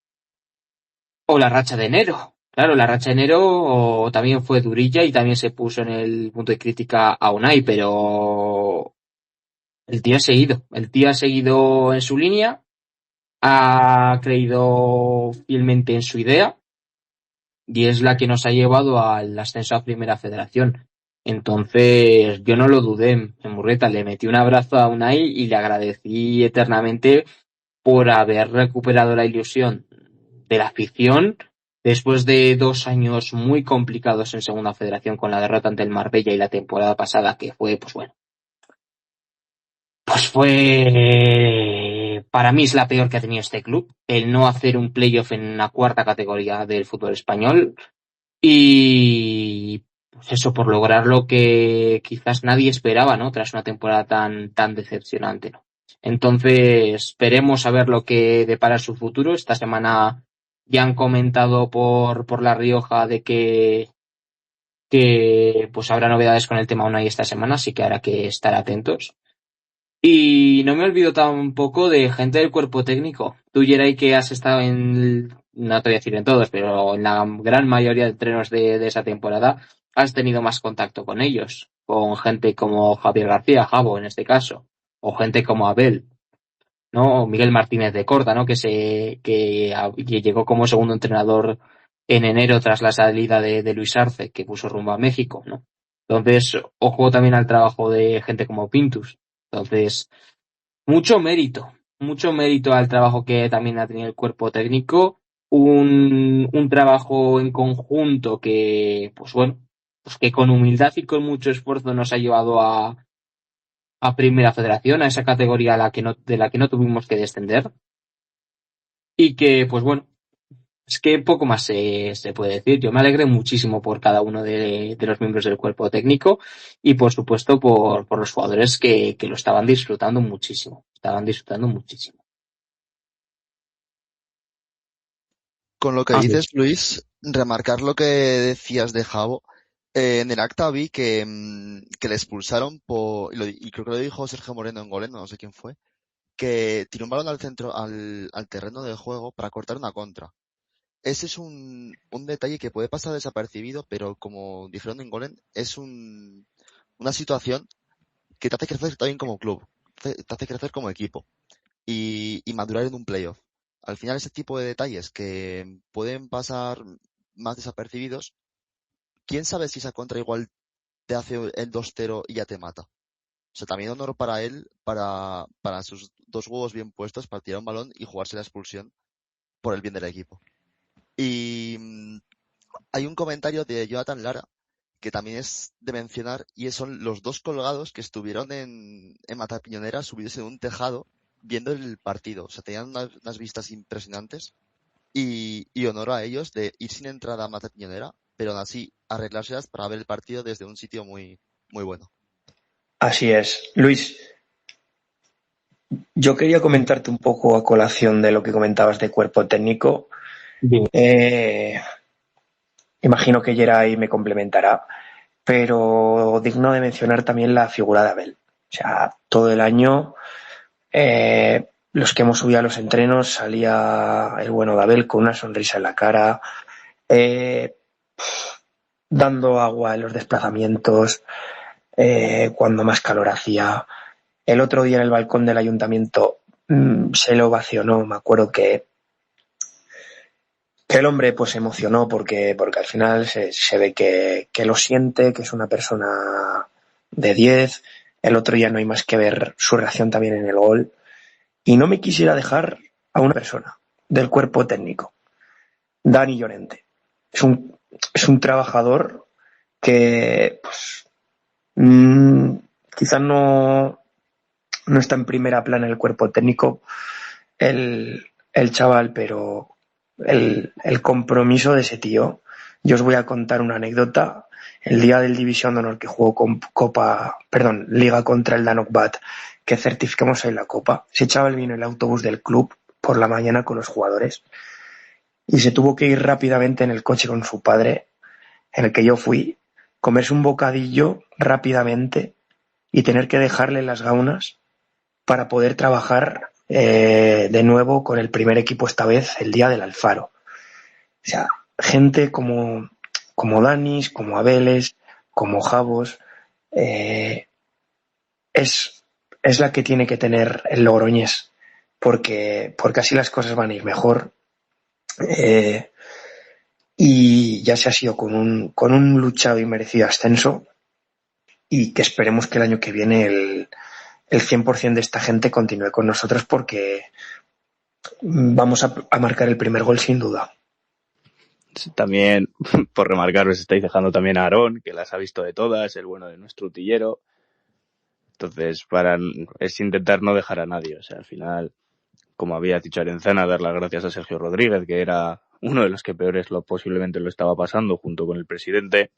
Speaker 1: O la racha de enero. Claro, la racha de enero también fue durilla y también se puso en el punto de crítica a Unai, pero el tío ha seguido en su línea, ha creído fielmente en su idea y es la que nos ha llevado al ascenso a Primera Federación. Entonces, yo no lo dudé en Murrieta, le metí un abrazo a Unai y le agradecí eternamente por haber recuperado la ilusión de la afición después de 2 años muy complicados en Segunda Federación con la derrota ante el Marbella y la temporada pasada que fue, pues bueno, pues fue, para mí es la peor que ha tenido este club, el no hacer un playoff en la cuarta categoría del fútbol español y pues eso, por lograr lo que quizás nadie esperaba, ¿no?, tras una temporada tan decepcionante, ¿no? Entonces, esperemos a ver lo que depara su futuro. Esta semana ya han comentado por La Rioja de que pues habrá novedades con el tema Unai esta semana, así que habrá que estar atentos. Y no me olvido tampoco de gente del cuerpo técnico. Tú, Geray, que has estado no te voy a decir en todos, pero en la gran mayoría de entrenos de esa temporada, has tenido más contacto con ellos, con gente como Javier García, Javo en este caso, o gente como Abel, ¿no? O Miguel Martínez de Corda, ¿no?, que llegó como segundo entrenador en enero tras la salida de Luis Arce, que puso rumbo a México, ¿no? Entonces, ojo también al trabajo de gente como Pintus. Entonces, mucho mérito al trabajo que también ha tenido el cuerpo técnico, un trabajo en conjunto que, pues bueno, pues que con humildad y con mucho esfuerzo nos ha llevado a Primera Federación, a esa categoría de la que no tuvimos que descender, y que, pues bueno, es que poco más se puede decir. Yo me alegré muchísimo por cada uno de los miembros del cuerpo técnico y, por supuesto, por los jugadores que lo estaban disfrutando muchísimo. Estaban disfrutando muchísimo.
Speaker 5: Con lo que dices, Luis, remarcar lo que decías de Javo. En el acta vi que le expulsaron y creo que lo dijo Sergio Moreno en Goleno, no sé quién fue, que tiró un balón al centro, al terreno del juego para cortar una contra. Ese es un detalle que puede pasar desapercibido, pero como dijeron en Golen, es una situación que te hace crecer también como club, te hace crecer como equipo y madurar en un playoff. Al final, ese tipo de detalles que pueden pasar más desapercibidos, quién sabe si esa contra igual te hace el 2-0 y ya te mata. O sea, también honor para él, para sus dos huevos bien puestos, para tirar un balón y jugarse la expulsión por el bien del equipo. Y hay un comentario de Jonathan Lara que también es de mencionar y son los dos colgados que estuvieron en Matapiñonera subidos en un tejado viendo el partido. O sea, tenían unas vistas impresionantes y honor a ellos de ir sin entrada a Matapiñonera, pero aún así arreglárselas para ver el partido desde un sitio muy, muy bueno.
Speaker 2: Así es. Luis, yo quería comentarte un poco a colación de lo que comentabas de cuerpo técnico. Imagino que Geray me complementará, pero digno de mencionar también la figura de Abel. O sea, todo el año, los que hemos subido a los entrenos, salía el bueno de Abel con una sonrisa en la cara, dando agua en los desplazamientos, cuando más calor hacía. El otro día en el balcón del ayuntamiento se lo ovacionó. Me acuerdo que el hombre pues se emocionó porque al final se ve que lo siente, que es una persona de 10. El otro día no hay más que ver su reacción también en el gol. Y no me quisiera dejar a una persona del cuerpo técnico, Dani Llorente. Es un trabajador que pues, quizás no está en primera plana en el cuerpo técnico el chaval, pero el compromiso de ese tío. Yo os voy a contar una anécdota. El día del División de Honor que jugó con Liga contra el Danokbat, que certificamos en la Copa, ese chaval vino en el autobús del club por la mañana con los jugadores y se tuvo que ir rápidamente en el coche con su padre, en el que yo fui, comerse un bocadillo rápidamente y tener que dejarle las gaunas para poder trabajar de nuevo con el primer equipo, esta vez el día del Alfaro. O sea, gente como Danis, como Abeles, como Javos, es la que tiene que tener el Logroñés, porque así las cosas van a ir mejor. Y ya se ha sido con un luchado y merecido ascenso, y que esperemos que el año que viene el 100% de esta gente continúe con nosotros, porque vamos a marcar el primer gol sin duda.
Speaker 3: También, por remarcar, os estáis dejando también a Aarón, que las ha visto de todas, el bueno de nuestro utillero. Entonces, es intentar no dejar a nadie. O sea, al final, como había dicho Arenzana, dar las gracias a Sergio Rodríguez, que era uno de los que peores posiblemente lo estaba pasando, junto con el presidente.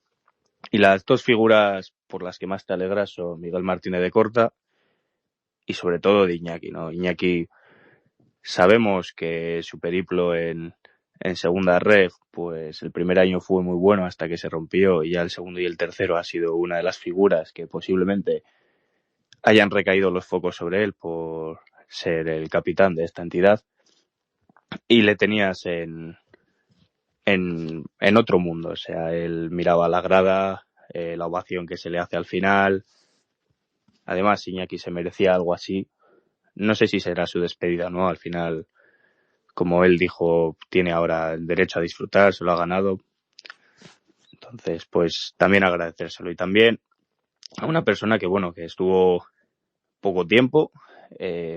Speaker 3: Y las dos figuras por las que más te alegras son Miguel Martínez de Corta y sobre todo de Iñaki, ¿no? Iñaki, sabemos que su periplo en segunda ref, pues el primer año fue muy bueno hasta que se rompió, y ya el segundo y el tercero ha sido una de las figuras que posiblemente hayan recaído los focos sobre él por ser el capitán de esta entidad, y le tenías en otro mundo. O sea, él miraba la grada, la ovación que se le hace al final. Además, Iñaki se merecía algo así. No sé si será su despedida, ¿no? Al final, como él dijo, tiene ahora el derecho a disfrutar, se lo ha ganado. Entonces, pues también agradecérselo. Y también a una persona que, bueno, que estuvo poco tiempo,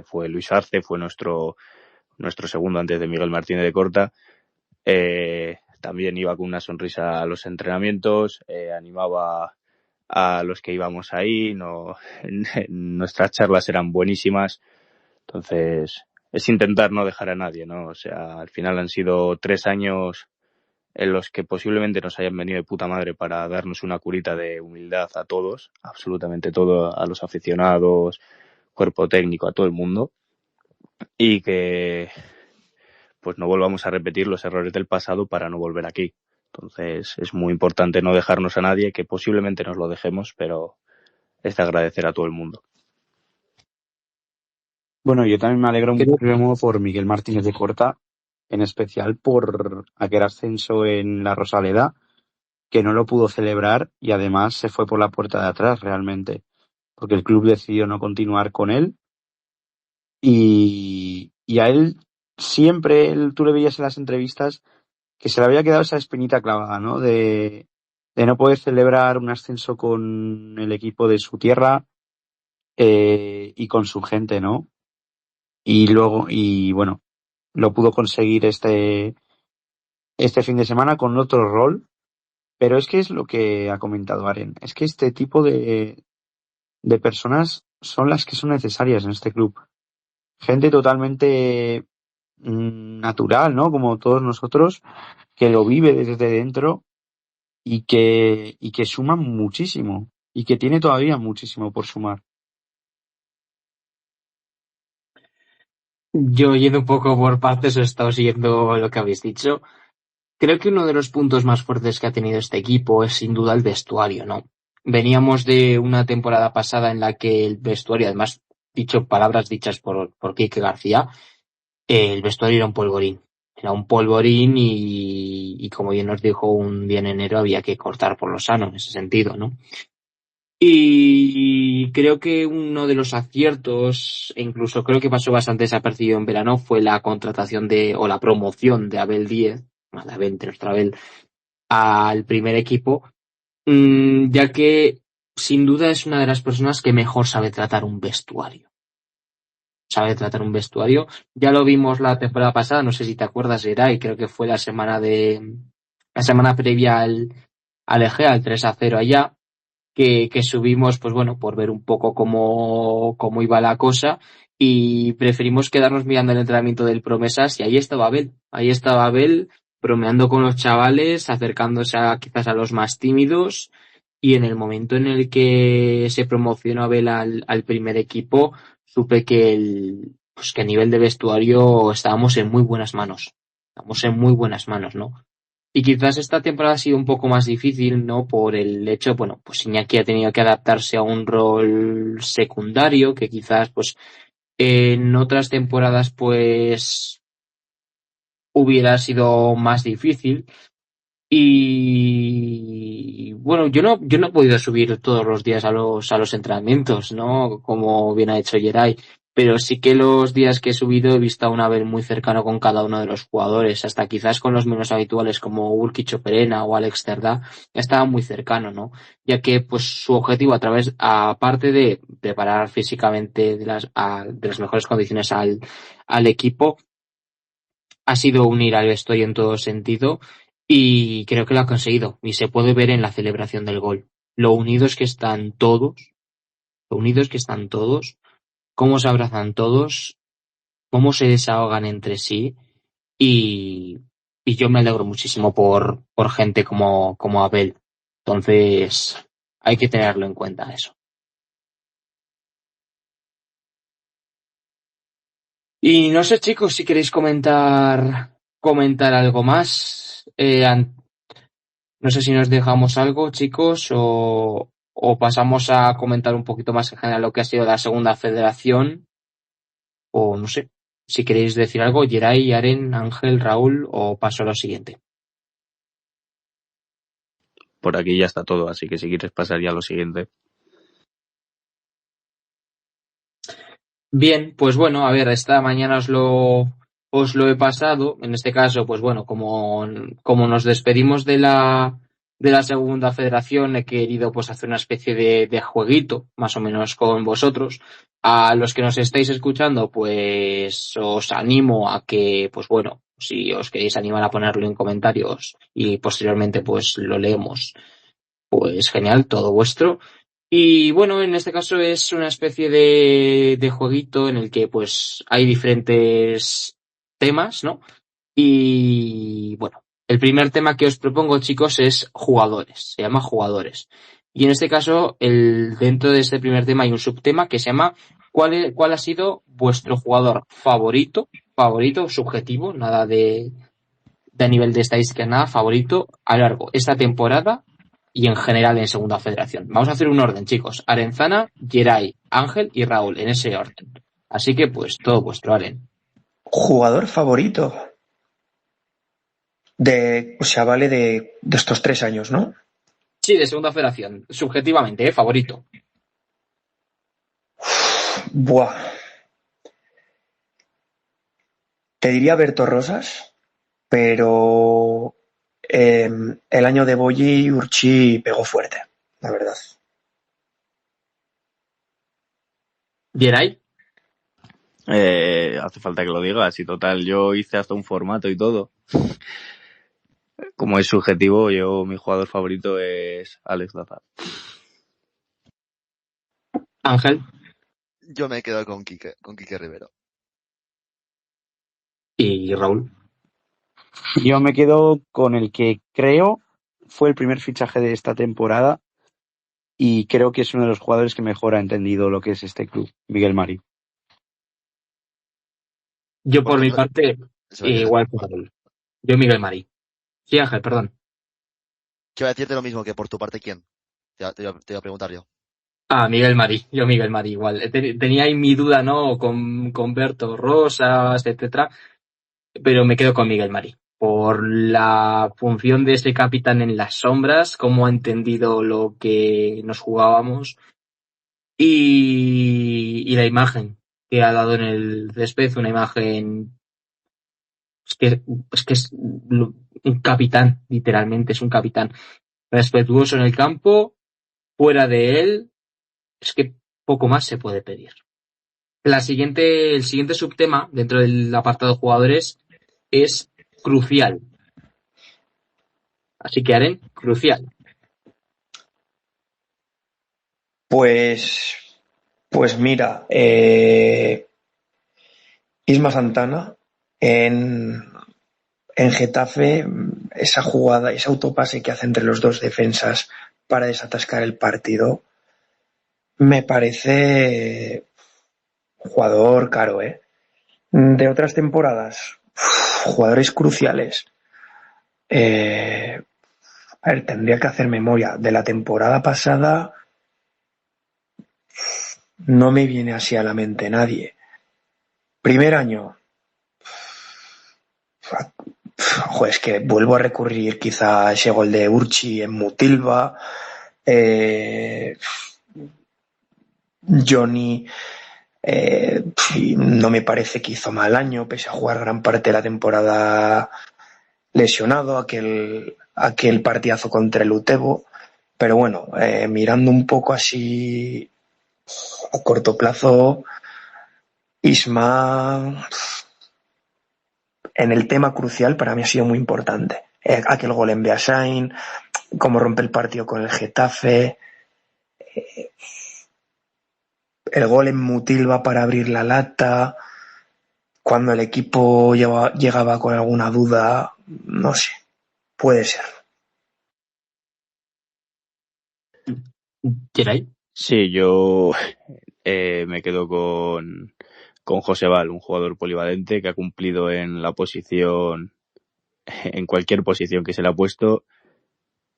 Speaker 3: fue Luis Arce, fue nuestro segundo antes de Miguel Martínez de Corta. También iba con una sonrisa a los entrenamientos, animaba a los que íbamos ahí, nuestras charlas eran buenísimas. Entonces, es intentar no dejar a nadie, ¿no? O sea, al final han sido 3 años en los que posiblemente nos hayan venido de puta madre para darnos una curita de humildad a todos, absolutamente todo, a los aficionados, cuerpo técnico, a todo el mundo, y que pues no volvamos a repetir los errores del pasado para no volver aquí. Entonces es muy importante no dejarnos a nadie, que posiblemente nos lo dejemos, pero es de agradecer a todo el mundo.
Speaker 4: Bueno, yo también me alegro muchísimo por Miguel Martínez de Corta, en especial por aquel ascenso en la Rosaleda, que no lo pudo celebrar y además se fue por la puerta de atrás realmente, porque el club decidió no continuar con él y a él siempre, tú le veías en las entrevistas que se le había quedado esa espinita clavada, ¿no? De no poder celebrar un ascenso con el equipo de su tierra y con su gente, ¿no? Y luego, y bueno, lo pudo conseguir este fin de semana con otro rol, pero es que es lo que ha comentado Aren, es que este tipo de personas son las que son necesarias en este club. Gente totalmente natural, ¿no? Como todos nosotros, que lo vive desde dentro y que suma muchísimo y que tiene todavía muchísimo por sumar.
Speaker 1: Yo, yendo un poco por partes, he estado siguiendo lo que habéis dicho. Creo que uno de los puntos más fuertes que ha tenido este equipo es sin duda el vestuario, ¿no? Veníamos de una temporada pasada en la que el vestuario, además, dicho palabras dichas por Quique García, el vestuario era un polvorín. Era un polvorín y como bien nos dijo un día en enero, había que cortar por lo sano en ese sentido, ¿no? Y creo que uno de los aciertos, e incluso creo que pasó bastante desapercibido en verano, fue la contratación o la promoción de Abel Díez, de Abel, de nuestro Abel, al primer equipo, ya que sin duda es una de las personas que mejor sabe tratar un vestuario. Sabe tratar un vestuario. Ya lo vimos la temporada pasada, no sé si te acuerdas, Geray, creo que fue la semana previa al Egea, al 3-0 allá, que subimos, pues bueno, por ver un poco cómo iba la cosa, y preferimos quedarnos mirando el entrenamiento del Promesas, y ahí estaba Abel bromeando con los chavales, acercándose quizás a los más tímidos, y en el momento en el que se promocionó Abel al primer equipo, supe pues que a nivel de vestuario estábamos en muy buenas manos. Estamos en muy buenas manos, ¿no? Y quizás esta temporada ha sido un poco más difícil, ¿no? Por el hecho, bueno, pues Iñaki ha tenido que adaptarse a un rol secundario que quizás, pues, en otras temporadas, pues, hubiera sido más difícil. Y bueno, yo no he podido subir todos los días a los entrenamientos, ¿no? Como bien ha hecho Geray, pero sí que los días que he subido he visto a un Abel muy cercano con cada uno de los jugadores, hasta quizás con los menos habituales como Urquicho Perena o Alex Cerdá, estaba muy cercano, ¿no? Ya que pues su objetivo aparte de preparar físicamente de las mejores condiciones al equipo, ha sido unir al vestuario en todo sentido y creo que lo ha conseguido y se puede ver en la celebración del gol. Lo unidos que están todos, cómo se abrazan todos, cómo se desahogan entre sí y, y yo me alegro muchísimo por gente como Abel. Entonces, hay que tenerlo en cuenta eso. Y no sé, chicos, si queréis comentar algo más. No sé si nos dejamos algo, chicos, o pasamos a comentar un poquito más en general lo que ha sido la segunda federación, o no sé, si queréis decir algo, Geray, Aren, Ángel, Raúl, o paso a lo siguiente.
Speaker 3: Por aquí ya está todo, así que si quieres pasar ya a lo siguiente.
Speaker 1: Bien, pues bueno, a ver, esta mañana os lo he pasado. En este caso, pues bueno, como nos despedimos de la segunda federación, he querido pues hacer una especie de jueguito, más o menos con vosotros. A los que nos estáis escuchando, pues os animo a que, pues bueno, si os queréis animar a ponerlo en comentarios y posteriormente pues lo leemos, pues genial, todo vuestro. Y bueno, en este caso es una especie de jueguito en el que pues hay diferentes temas, ¿no? Y bueno, el primer tema que os propongo, chicos, es jugadores. Se llama jugadores. Y en este caso, dentro de este primer tema hay un subtema que se llama ¿cuál ha sido vuestro jugador favorito favorito, subjetivo, nada de nivel de estadística, nada, favorito a lo largo esta temporada y en general en Segunda Federación. Vamos a hacer un orden, chicos. Arenzana, Geray, Ángel y Raúl, en ese orden. Así que, pues, todo vuestro, Aren.
Speaker 2: Jugador favorito. O sea, vale de estos 3 años, ¿no?
Speaker 1: Sí, de Segunda Federación, subjetivamente, favorito.
Speaker 2: Buah. Te diría Berto Rosas, pero el año de Boyi Urchi pegó fuerte, la verdad.
Speaker 1: Geray,
Speaker 3: Hace falta que lo digas y total, yo hice hasta un formato y todo. Como es subjetivo, mi jugador favorito es Alex Daza.
Speaker 1: Ángel
Speaker 5: Yo me quedo con Quique Rivero.
Speaker 1: y Raúl.
Speaker 4: Yo me quedo con el que creo fue el primer fichaje de esta temporada y creo que es uno de los jugadores que mejor ha entendido lo que es este club, Miguel Mari.
Speaker 1: Yo, por mi
Speaker 5: Bueno,
Speaker 1: parte,
Speaker 5: eso iba a decir.
Speaker 1: igual que Raúl. Yo, Miguel Marí. Sí, Ángel, perdón.
Speaker 5: Yo voy a decirte lo mismo que por tu parte, ¿quién? Te iba a preguntar yo.
Speaker 1: Ah, Miguel Marí. Yo, Miguel Marí, igual. Tenía ahí mi duda, ¿no? Con Berto Rosas, etcétera. Pero me quedo con Miguel Marí. Por la función de ese capitán en las sombras, cómo ha entendido lo que nos jugábamos y la imagen que ha dado en el césped, una imagen es un capitán, literalmente, es un capitán. Respetuoso en el campo, fuera de él, es que poco más se puede pedir. El siguiente subtema dentro del apartado de jugadores es crucial. Así que Aren, crucial.
Speaker 2: Pues mira, Isma Santana en Getafe, esa jugada, ese autopase que hace entre los dos defensas para desatascar el partido, me parece jugador caro, ¿eh? De otras temporadas, jugadores cruciales. A ver, tendría que hacer memoria. De la temporada pasada no me viene así a la mente nadie. Primer año. Joder, es que vuelvo a recurrir quizá a ese gol de Urchi en Mutilva. Johnny no me parece que hizo mal año, pese a jugar gran parte de la temporada lesionado, aquel partidazo contra el Utebo. Pero bueno, mirando un poco así a corto plazo, Isma en el tema crucial para mí ha sido muy importante. Aquel gol en Beasain, cómo rompe el partido con el Getafe, el gol en Mutilva para abrir la lata, cuando el equipo llegaba con alguna duda, no sé, puede ser.
Speaker 1: Geray.
Speaker 3: Sí, yo me quedo con José Val, un jugador polivalente que ha cumplido en la posición, en cualquier posición que se le ha puesto.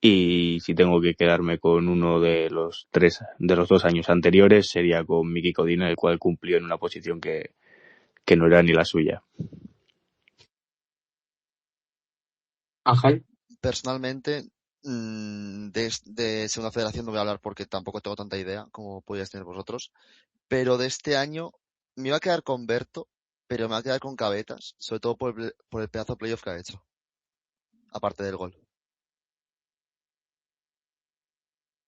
Speaker 3: Y si tengo que quedarme con uno de los 2 años anteriores, sería con Miki Codina, el cual cumplió en una posición que no era ni la suya.
Speaker 1: Ángel.
Speaker 5: Personalmente, de Segunda Federación no voy a hablar porque tampoco tengo tanta idea como podíais tener vosotros. Pero de este año me iba a quedar con Berto, pero me va a quedar con Cabetas, sobre todo por el pedazo de playoff que ha hecho. Aparte del gol.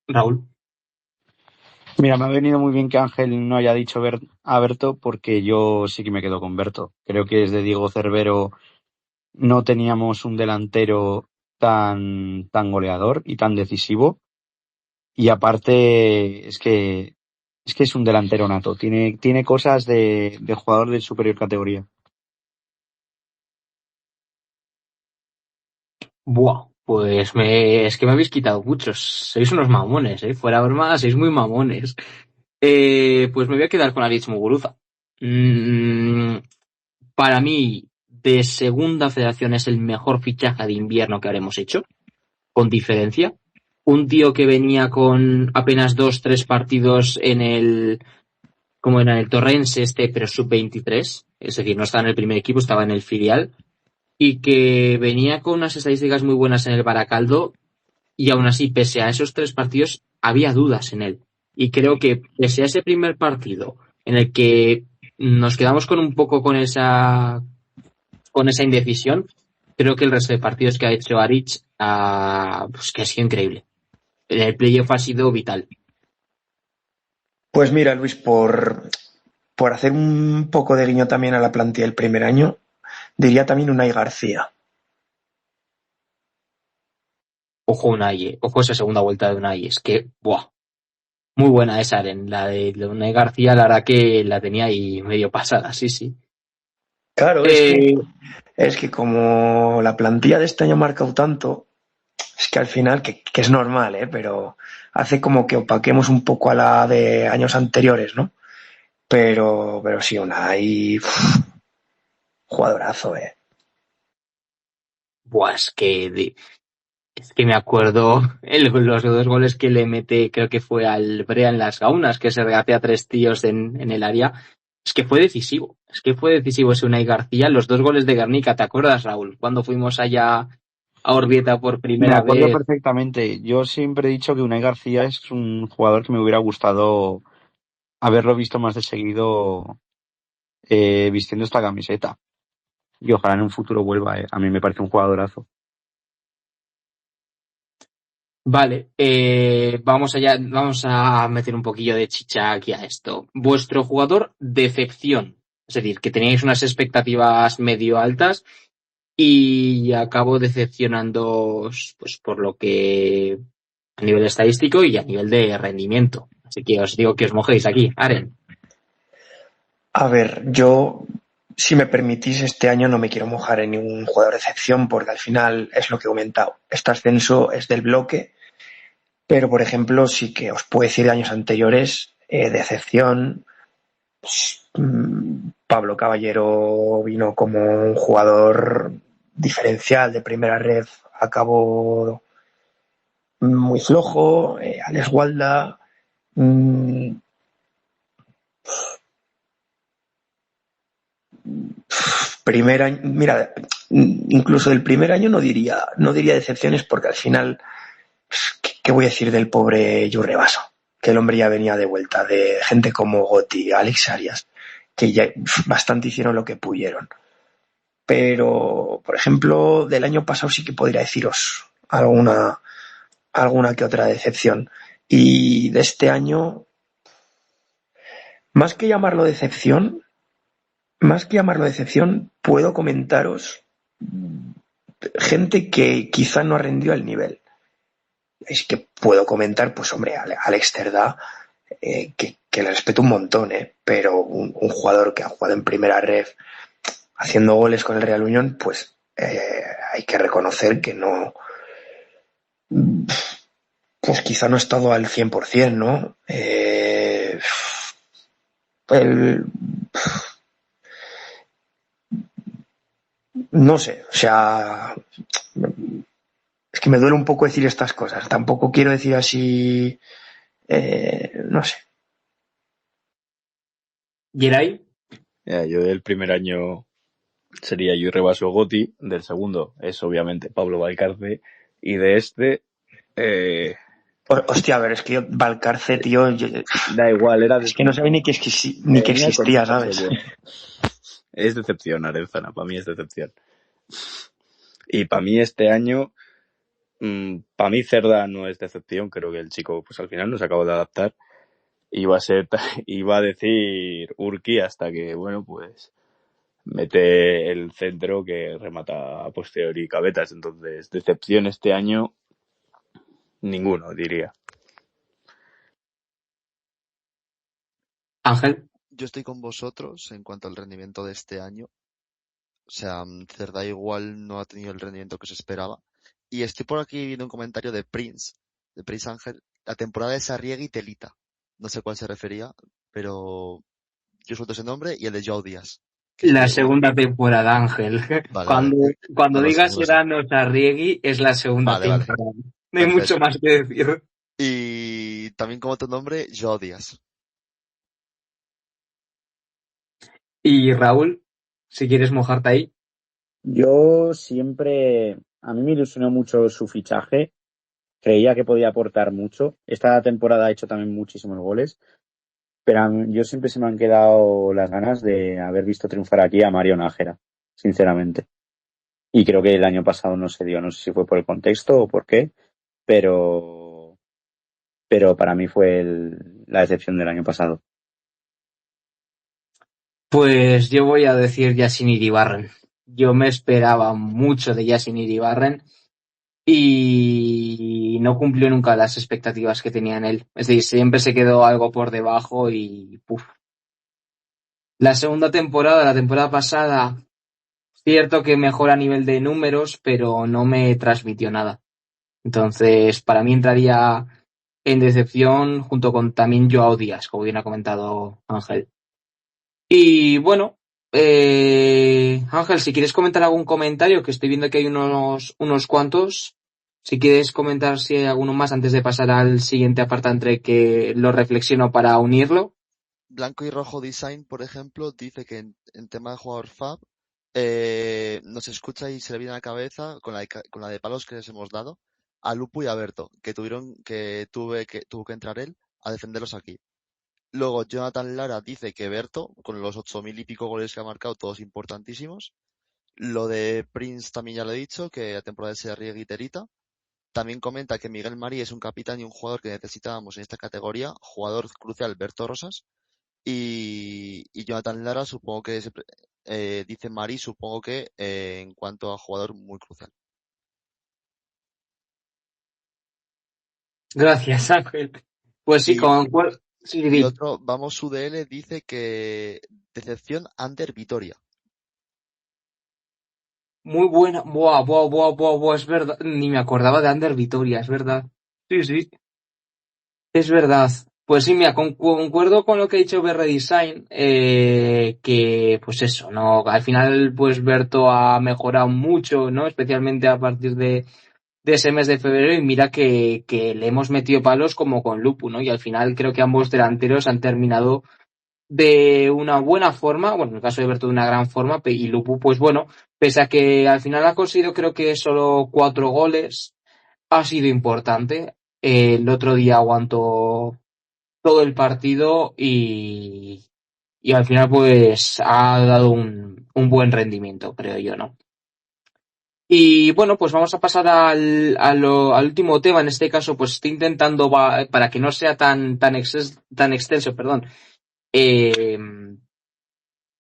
Speaker 1: Raúl.
Speaker 4: Mira, me ha venido muy bien que Ángel no haya dicho a Berto porque yo sí que me quedo con Berto. Creo que desde Diego Cervero no teníamos un delantero tan goleador y tan decisivo. Y aparte es que es un delantero nato. Tiene cosas de jugador de superior categoría.
Speaker 1: Buah, pues es que me habéis quitado muchos. Sois unos mamones, fuera broma, sois muy mamones. Pues me voy a quedar con Aritz Muguruza. para mí, de segunda federación es el mejor fichaje de invierno que habremos hecho, con diferencia. Un tío que venía con apenas 2-3 partidos como era en el Torrense pero sub-23, es decir, no estaba en el primer equipo, estaba en el filial, y que venía con unas estadísticas muy buenas en el Baracaldo, y aún así, pese a esos 3 partidos, había dudas en él. Y creo que pese a ese primer partido, en el que nos quedamos con un poco con esa indecisión, creo que el resto de partidos que ha hecho Aric, pues que ha sido increíble. El playoff ha sido vital.
Speaker 2: Pues mira, Luis, por hacer un poco de guiño también a la plantilla del primer año, diría también Unai García.
Speaker 1: Ojo Unai, ojo esa segunda vuelta de Unai, es que, ¡buah! Muy buena esa, Aren. La de Unai García, la verdad que la tenía ahí medio pasada, sí, sí.
Speaker 2: Claro,
Speaker 1: Eh,
Speaker 2: es que como la plantilla de este año ha marcado tanto, es que al final, que es normal, pero hace como que opaquemos un poco a la de años anteriores, ¿no? Pero sí, Unai, jugadorazo,
Speaker 1: buah, es que me acuerdo los 2 goles que le mete, creo que fue al Brea en las Gaunas, que se regate a 3 tíos en el área. Es que fue decisivo ese Unai García. Los 2 goles de Guernica, ¿te acuerdas, Raúl? Cuando fuimos allá a Orbieta por
Speaker 3: Me
Speaker 1: primera
Speaker 3: acuerdo
Speaker 1: vez.
Speaker 3: perfectamente. Yo siempre he dicho que Unai García es un jugador que me hubiera gustado haberlo visto más de seguido vistiendo esta camiseta. Y ojalá en un futuro vuelva. A mí me parece un jugadorazo.
Speaker 1: Vale, vamos allá, vamos a meter un poquillo de chicha aquí a esto. Vuestro jugador decepción, es decir, que teníais unas expectativas medio altas y acabo decepcionándoos, pues por lo que a nivel estadístico y a nivel de rendimiento. Así que os digo que os mojéis aquí, Aren.
Speaker 2: A ver, yo, si me permitís, este año no me quiero mojar en ningún jugador de excepción porque al final es lo que he comentado. Este ascenso es del bloque, pero por ejemplo sí que os puedo decir de años anteriores, de excepción, Pablo Caballero vino como un jugador diferencial de primera red, acabó muy flojo, Alex Walda, mmm, primer año, mira, incluso del primer año no diría decepciones porque al final, ¿qué voy a decir del pobre Yurrebaso? Que el hombre ya venía de vuelta, de gente como Gotti, Alex Arias, que ya bastante hicieron lo que pudieron. Pero, por ejemplo, del año pasado sí que podría deciros alguna que otra decepción. Y de este año, más que llamarlo decepción, puedo comentaros gente que quizá no ha rendido al nivel. Es que puedo comentar, pues hombre, Alex Cerdá, que le respeto un montón, pero un jugador que ha jugado en primera red haciendo goles con el Real Unión, pues hay que reconocer que no, pues quizá no ha estado al 100%, ¿no? El, no sé, o sea, es que me duele un poco decir estas cosas. Tampoco quiero decir así, no sé.
Speaker 1: Geray,
Speaker 3: Yo del primer año sería yo rebaso Gotti, del segundo es obviamente Pablo Valcarce y de eh,
Speaker 2: Hostia, a ver, es que yo, Valcarce, tío,
Speaker 3: da igual, era
Speaker 2: es que no sabía ni que
Speaker 3: venía con un
Speaker 2: existía,
Speaker 3: pase
Speaker 2: ¿sabes?
Speaker 3: bueno. Es decepción, Arenzana, para mí es decepción. Y para mí este año, para mí Cerda no es decepción, creo que el chico pues al final no se acabó de adaptar. Iba a decir Urki hasta que, bueno, pues mete el centro que remata a posteriori Cabetas. Entonces, decepción este año, ninguno, diría.
Speaker 1: Ángel.
Speaker 5: Yo estoy con vosotros en cuanto al rendimiento de este año. O sea, Cerda igual no ha tenido el rendimiento que se esperaba. Y estoy por aquí viendo un comentario de Prince Ángel. La temporada de Sarriegi y Telita. No sé cuál se refería, pero yo suelto ese nombre y el de Joao Díaz. Que es
Speaker 1: La
Speaker 5: que, bueno,
Speaker 1: segunda temporada, Ángel.
Speaker 5: vale, vale.
Speaker 1: Cuando, cuando
Speaker 5: No lo sé,
Speaker 1: digas
Speaker 5: no lo sé.
Speaker 1: Serrano Sarriegui, es la segunda
Speaker 5: Vale, vale.
Speaker 1: temporada. No hay mucho
Speaker 5: Perfecto.
Speaker 1: más que decir.
Speaker 5: Y también como tu nombre, Joao Díaz.
Speaker 1: Y Raúl, si quieres mojarte ahí.
Speaker 4: Yo siempre, a mí me ilusionó mucho su fichaje, creía que podía aportar mucho. Esta temporada ha hecho también muchísimos goles, pero yo siempre se me han quedado las ganas de haber visto triunfar aquí a Mario Nájera, sinceramente. Y creo que el año pasado no se dio, no sé si fue por el contexto o por qué, pero, pero para mí fue la decepción del año pasado.
Speaker 1: Pues yo voy a decir Yasin Iribarren. Yo me esperaba mucho de Yasin Iribarren y no cumplió nunca las expectativas que tenía en él. Es decir, siempre se quedó algo por debajo y puf. La segunda temporada, la temporada pasada, cierto que mejora a nivel de números, pero no me transmitió nada. Entonces, para mí entraría en decepción junto con también Joao Díaz, como bien ha comentado Ángel. Y bueno, Ángel, si quieres comentar algún comentario, que estoy viendo que hay unos cuantos. Si quieres comentar si hay alguno más antes de pasar al siguiente apartado entre que lo reflexiono para unirlo.
Speaker 5: Blanco y Rojo Design, por ejemplo, dice que en tema de jugador Fab, nos escucha y se le viene a la cabeza con la de palos que les hemos dado a Lupu y a Berto, tuvo que entrar él a defenderlos aquí. Luego Jonathan Lara dice que Berto, con los 8.000 y pico goles que ha marcado, todos importantísimos. Lo de Prince también ya lo he dicho, que la temporada se ríe guiterita. También comenta que Miguel Marí es un capitán y un jugador que necesitábamos en esta categoría, jugador crucial Berto Rosas. Y Jonathan Lara, supongo que dice Marí, supongo que en cuanto a jugador muy crucial.
Speaker 1: Gracias, Ángel. Pues sí,
Speaker 5: Y,
Speaker 1: sí,
Speaker 5: y
Speaker 1: sí.
Speaker 5: otro, vamos UDL, dice que decepción Ander Vitoria.
Speaker 1: Muy buena. Buah, buah, buah, buah, buah, es verdad. Ni me acordaba de Ander Vitoria, es verdad. Sí, sí. Es verdad. Pues sí, mira, concuerdo con lo que ha dicho BR Design, que pues eso, ¿no? Al final, pues Berto ha mejorado mucho, ¿no? Especialmente a partir de ese mes de febrero y mira que le hemos metido palos como con Lupu, ¿no? Y al final creo que ambos delanteros han terminado de una buena forma, bueno, en el caso de Berto de una gran forma, y Lupu, pues bueno, pese a que al final ha conseguido creo que solo 4 goles, ha sido importante. El otro día aguantó todo el partido y al final pues ha dado un buen rendimiento, creo yo, ¿no? Y bueno, pues vamos a pasar al último tema. En este caso, pues estoy intentando, para que no sea tan extenso, perdón, eh,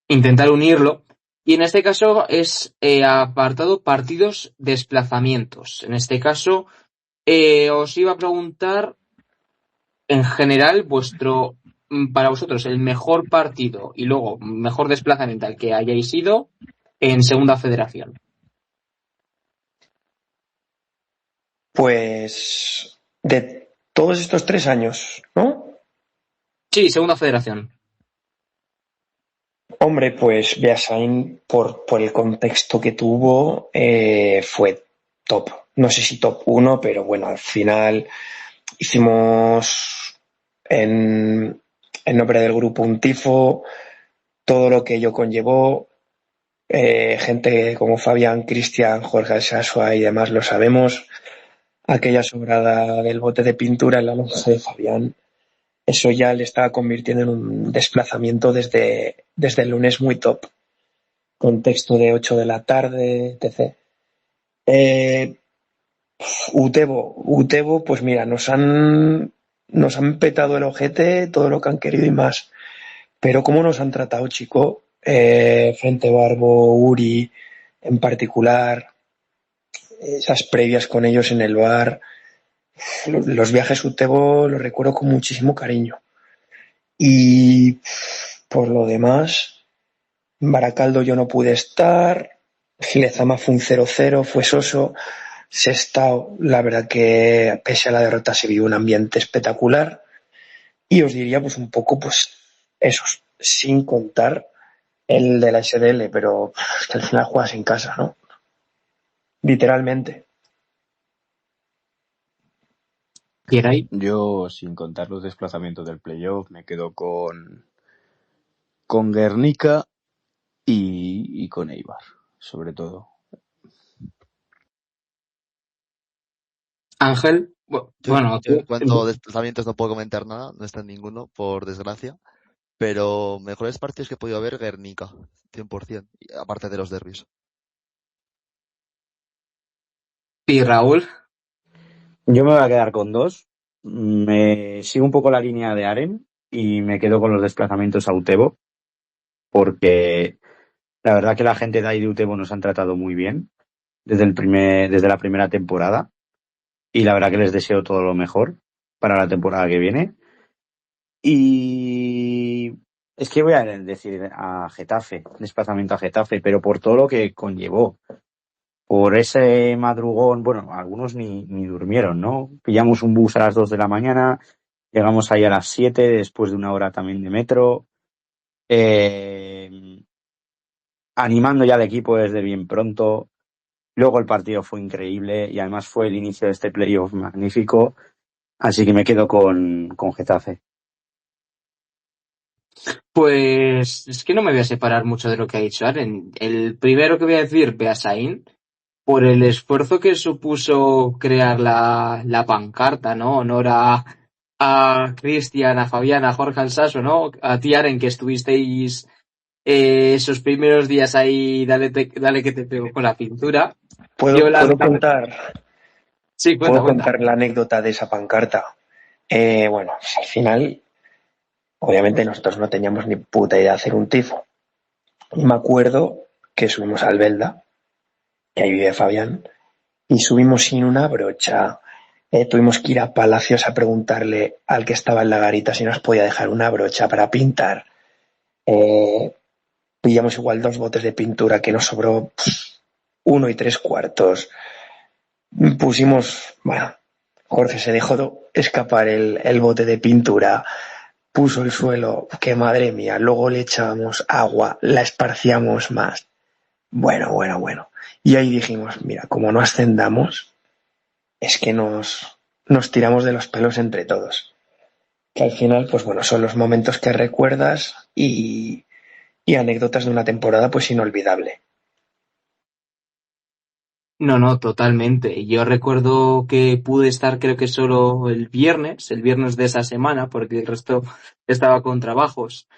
Speaker 1: intentar unirlo. Y en este caso es apartado partidos desplazamientos. En este caso, os iba a preguntar en general para vosotros el mejor partido y luego mejor desplazamiento al que hayáis ido en Segunda Federación.
Speaker 2: Pues de todos estos 3 años, ¿no?
Speaker 1: Sí, Segunda Federación.
Speaker 2: Hombre, pues Beasain, por el contexto que tuvo, fue top. No sé si top 1, pero bueno, al final hicimos en nombre del grupo un tifo, todo lo que ello conllevó. Gente como Fabián, Cristian, Jorge Sasua y demás lo sabemos. Aquella sobrada del bote de pintura en la lonja de Fabián, eso ya le estaba convirtiendo en un desplazamiento desde el lunes muy top. Contexto de 8 de la tarde, etc. Eh, Utebo, pues mira, nos han petado el ojete todo lo que han querido y más. Pero cómo nos han tratado, chico, Frente Barbo, Uri, en particular, esas previas con ellos en el bar, los viajes Utebo los recuerdo con muchísimo cariño. Y por lo demás, en Baracaldo yo no pude estar, Lezama fue un 0-0, fue soso. Sestao, la verdad que pese a la derrota se vivió un ambiente espectacular. Y os diría pues un poco pues esos, sin contar el de la SDL, pero es que al final juegas en casa, ¿no? Literalmente.
Speaker 1: Geray.
Speaker 3: Yo, sin contar los desplazamientos del playoff, me quedo con Guernica y con Eibar, sobre todo.
Speaker 1: Ángel. Bueno,
Speaker 5: Yo en
Speaker 1: tú.
Speaker 5: cuanto a desplazamientos no puedo comentar nada, no está en ninguno, por desgracia. Pero mejores partidos que he podido ver, Guernica, 100%, aparte de los derbis.
Speaker 1: Y Raúl.
Speaker 4: Yo me voy a quedar con dos. Me sigo un poco la línea de Aren y me quedo con los desplazamientos a Utebo, porque la verdad que la gente de ahí de Utebo nos han tratado muy bien desde la primera temporada, y la verdad que les deseo todo lo mejor para la temporada que viene. Y es que voy a decir a Getafe, desplazamiento a Getafe, pero por todo lo que conllevó. Por ese madrugón, bueno, algunos ni durmieron, ¿no? Pillamos un bus a las 2 de la mañana, llegamos ahí a las 7 después de una hora también de metro, eh, animando ya al equipo desde bien pronto. Luego el partido fue increíble y además fue el inicio de este playoff magnífico, así que me quedo con Getafe.
Speaker 1: Pues es que no me voy a separar mucho de lo que ha dicho Aren. El primero que voy a decir, Beasain, por el esfuerzo que supuso crear la pancarta, ¿no? Honor a Cristian, a Fabián, a Jorge Alsaso, ¿no? A ti, Aren, que estuvisteis esos primeros días ahí, dale que te pego con la pintura. Yo
Speaker 2: ¿Puedo,
Speaker 1: la...
Speaker 2: puedo contar,
Speaker 1: Sí,
Speaker 2: puedo
Speaker 1: cuenta.
Speaker 2: contar la anécdota de esa pancarta? Bueno, pues al final, obviamente nosotros no teníamos ni puta idea de hacer un tifo. Y me acuerdo que subimos al Belda, que ahí vive Fabián, y subimos sin una brocha. Tuvimos que ir a Palacios a preguntarle al que estaba en la garita si nos podía dejar una brocha para pintar. Eh, Pillamos igual 2 botes de pintura que nos sobró 1 3/4. Pusimos, bueno, Jorge se dejó escapar el bote de pintura, puso el suelo, que madre mía, luego le echábamos agua, la esparciamos más. Bueno. Y ahí dijimos, mira, como no ascendamos, es que nos tiramos de los pelos entre todos. Que al final, pues bueno, son los momentos que recuerdas y anécdotas de una temporada pues inolvidable.
Speaker 1: No, totalmente. Yo recuerdo que pude estar creo que solo el viernes de esa semana, porque el resto estaba con trabajos.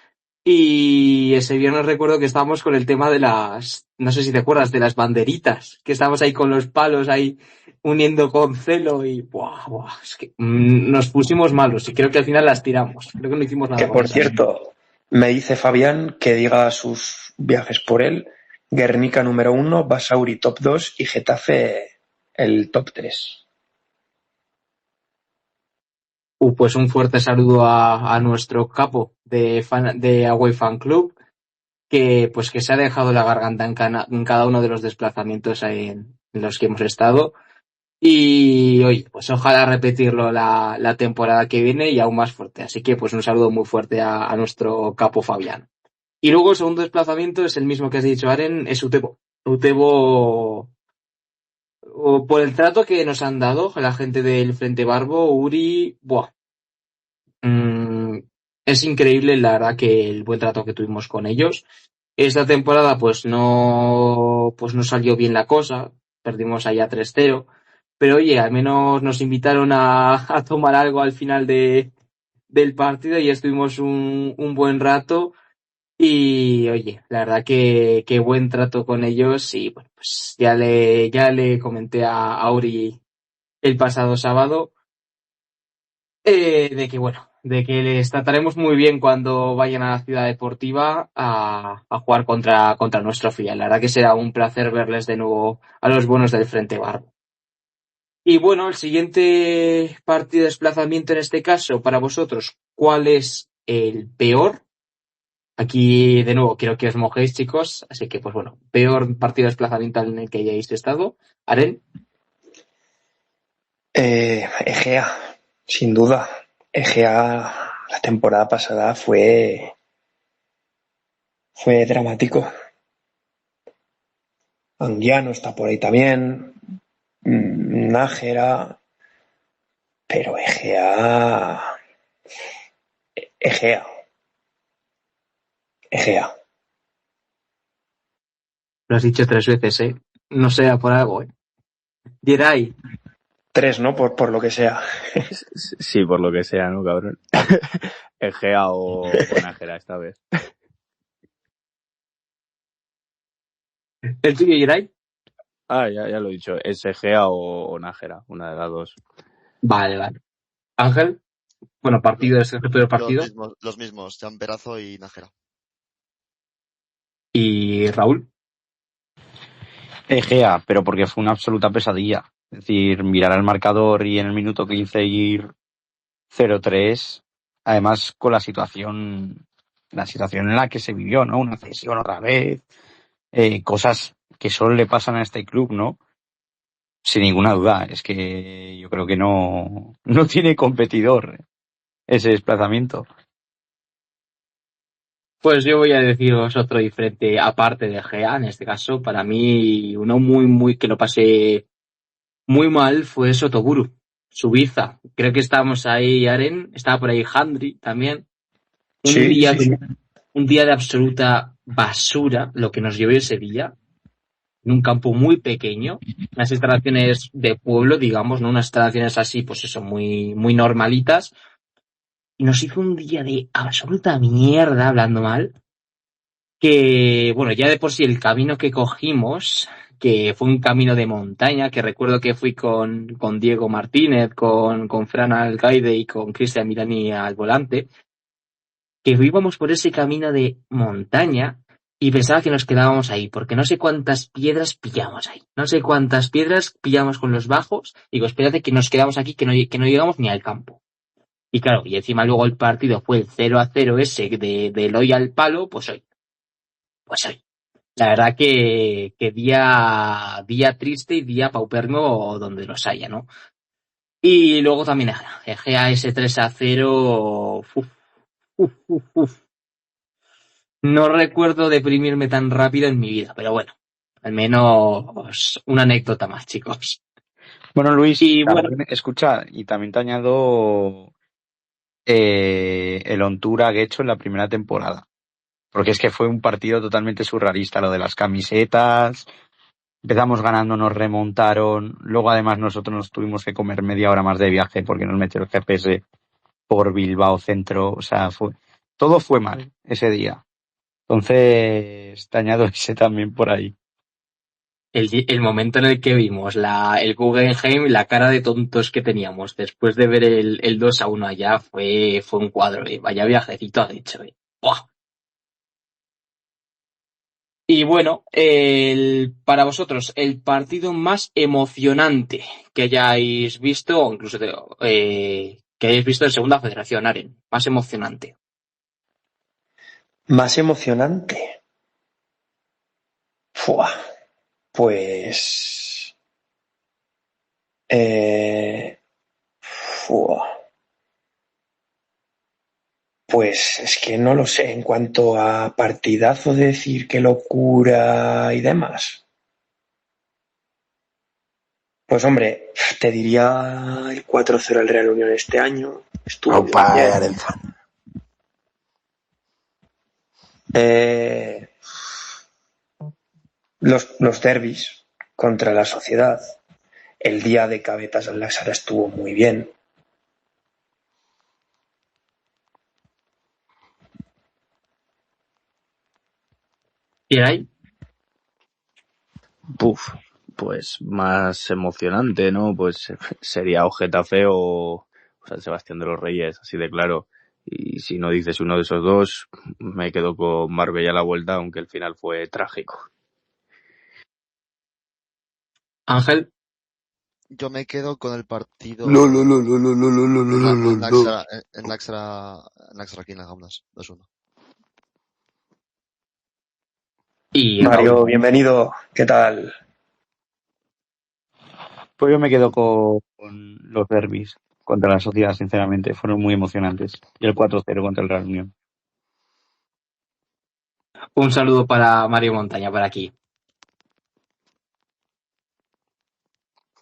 Speaker 1: Y ese viernes recuerdo que estábamos con el tema de no sé si te acuerdas, de las banderitas, que estábamos ahí con los palos ahí uniendo con celo y buah, es que nos pusimos malos y creo que al final las tiramos. Creo que no hicimos
Speaker 2: Que
Speaker 1: nada con
Speaker 2: por
Speaker 1: esas.
Speaker 2: cierto, me dice Fabián que diga sus viajes por él. Guernica número 1, Basauri top 2 y Getafe el top 3.
Speaker 1: Pues un fuerte saludo a nuestro capo de Away Fan Club, que se ha dejado la garganta en cada uno de los desplazamientos en los que hemos estado. Y oye, pues ojalá repetirlo la temporada que viene y aún más fuerte. Así que pues un saludo muy fuerte a nuestro capo Fabián. Y luego el segundo desplazamiento es el mismo que has dicho, Aren, es Utebo. Utebo, por el trato que nos han dado la gente del Frente Barbo, Uri, buah. Mm, es increíble, la verdad, que el buen trato que tuvimos con ellos. Esta temporada, pues no salió bien la cosa. Perdimos allá 3-0. Pero oye, al menos nos invitaron a tomar algo al final del partido y estuvimos un buen rato. Y oye, la verdad que buen trato con ellos. Y bueno, pues ya le comenté a Auri el pasado sábado. De que les trataremos muy bien cuando vayan a la ciudad deportiva a jugar contra nuestro filial. La verdad que será un placer verles de nuevo a los buenos del Frente Barbo. Y bueno, el siguiente partido de desplazamiento en este caso, para vosotros, ¿cuál es el peor? Aquí, de nuevo, quiero que os mojéis, chicos. Así que, pues bueno, peor partido de desplazamiento en el que hayáis estado. Aren.
Speaker 2: Egea, sin duda. Egea la temporada pasada fue Fue dramático. Anguiano está por ahí también. Nájera. Pero Egea. Egea. Egea.
Speaker 1: Lo has dicho 3 veces, ¿eh? No sea por algo, ¿eh? Geray.
Speaker 2: 3, ¿no? Por lo que sea.
Speaker 3: Sí, por lo que sea, ¿no, cabrón? Egea o Nájera esta vez.
Speaker 1: ¿El tuyo, Geray?
Speaker 3: Ya lo he dicho. Es Egea o Nájera, una de las dos.
Speaker 1: Vale. Ángel, bueno, partido es el peor partido.
Speaker 5: Los mismos, Jan Perazo y Nájera.
Speaker 1: Y Raúl.
Speaker 4: Egea, pero porque fue una absoluta pesadilla. Es decir, mirar al marcador y en el minuto 15 ir 0-3, además con la situación en la que se vivió, ¿no? Una cesión otra vez, cosas que solo le pasan a este club, ¿no? Sin ninguna duda, es que yo creo que no tiene competidor ese desplazamiento.
Speaker 1: Pues yo voy a deciros otro diferente, aparte de Gea, en este caso, para mí, uno muy que lo pasé muy mal fue Sotoguru, Subiza. Creo que estábamos ahí, Aren, estaba por ahí Handry también.
Speaker 2: Sí.
Speaker 1: Un día de absoluta basura, lo que nos llevó ese día, en un campo muy pequeño, unas instalaciones de pueblo, digamos, ¿no? Unas instalaciones así, pues eso, muy normalitas. Y nos hizo un día de absoluta mierda, hablando mal, que, bueno, ya de por sí el camino que cogimos, que fue un camino de montaña, que recuerdo que fui con Diego Martínez, con Fran Alcaide y con Cristian Milani al volante, que íbamos por ese camino de montaña y pensaba que nos quedábamos ahí, porque no sé cuántas piedras pillamos ahí, no sé cuántas piedras pillamos con los bajos, y digo, espérate que nos quedamos aquí, que no llegamos ni al campo. Y claro, y encima luego el partido fue el 0-0 ese del hoy al palo, pues hoy. La verdad que día triste y día paupérrimo donde los haya, ¿no? Y luego también Egea ese 3-0. Uf. No recuerdo deprimirme tan rápido en mi vida, pero bueno, al menos una anécdota más, chicos.
Speaker 4: Bueno, Luis,
Speaker 1: Y bueno,
Speaker 4: también, escucha, y también te añado el Ontura que he hecho en la primera temporada. Porque es que fue un partido totalmente surrealista, lo de las camisetas. Empezamos ganando, nos remontaron. Luego, además, nosotros nos tuvimos que comer media hora más de viaje porque nos metió el GPS por Bilbao Centro. O sea, todo fue mal ese día. Entonces, te añado ese también por ahí.
Speaker 1: el momento en el que vimos el Guggenheim, la cara de tontos que teníamos después de ver el 2-1 allá fue un cuadro, vaya viajecito ha hecho. ¡Buah! Y bueno, para vosotros, el partido más emocionante que hayáis visto, o incluso que hayáis visto en Segunda Federación, Aren, más emocionante.
Speaker 2: Más emocionante. Fua. Pues. Fua. Pues es que no lo sé. En cuanto a partidazo, de decir qué locura y demás. Pues hombre, te diría el 4-0 al Real Unión este año. Estuvo
Speaker 6: Opa,
Speaker 2: bien.
Speaker 6: Arenza.
Speaker 2: Los derbis contra la Sociedad. El día de Cabetas al Laxara estuvo muy bien.
Speaker 1: ¿Y ahí?
Speaker 3: Pues más emocionante, ¿no? Pues sería o Getafe o San Sebastián de los Reyes, así de claro. Y si no dices uno de esos dos, me quedo con Marbella a la vuelta, aunque el final fue trágico.
Speaker 1: Ángel.
Speaker 5: Yo me quedo con el partido
Speaker 6: No.
Speaker 5: en Laxara aquí en las Gaunas, 2-1.
Speaker 1: Y
Speaker 2: Mario,
Speaker 1: Raúl.
Speaker 2: bienvenido. ¿Qué tal?
Speaker 4: Pues yo me quedo con los derbis contra la Sociedad, sinceramente. Fueron muy emocionantes. Y el 4-0 contra el Real Unión.
Speaker 1: Un saludo para Mario Montaña por aquí.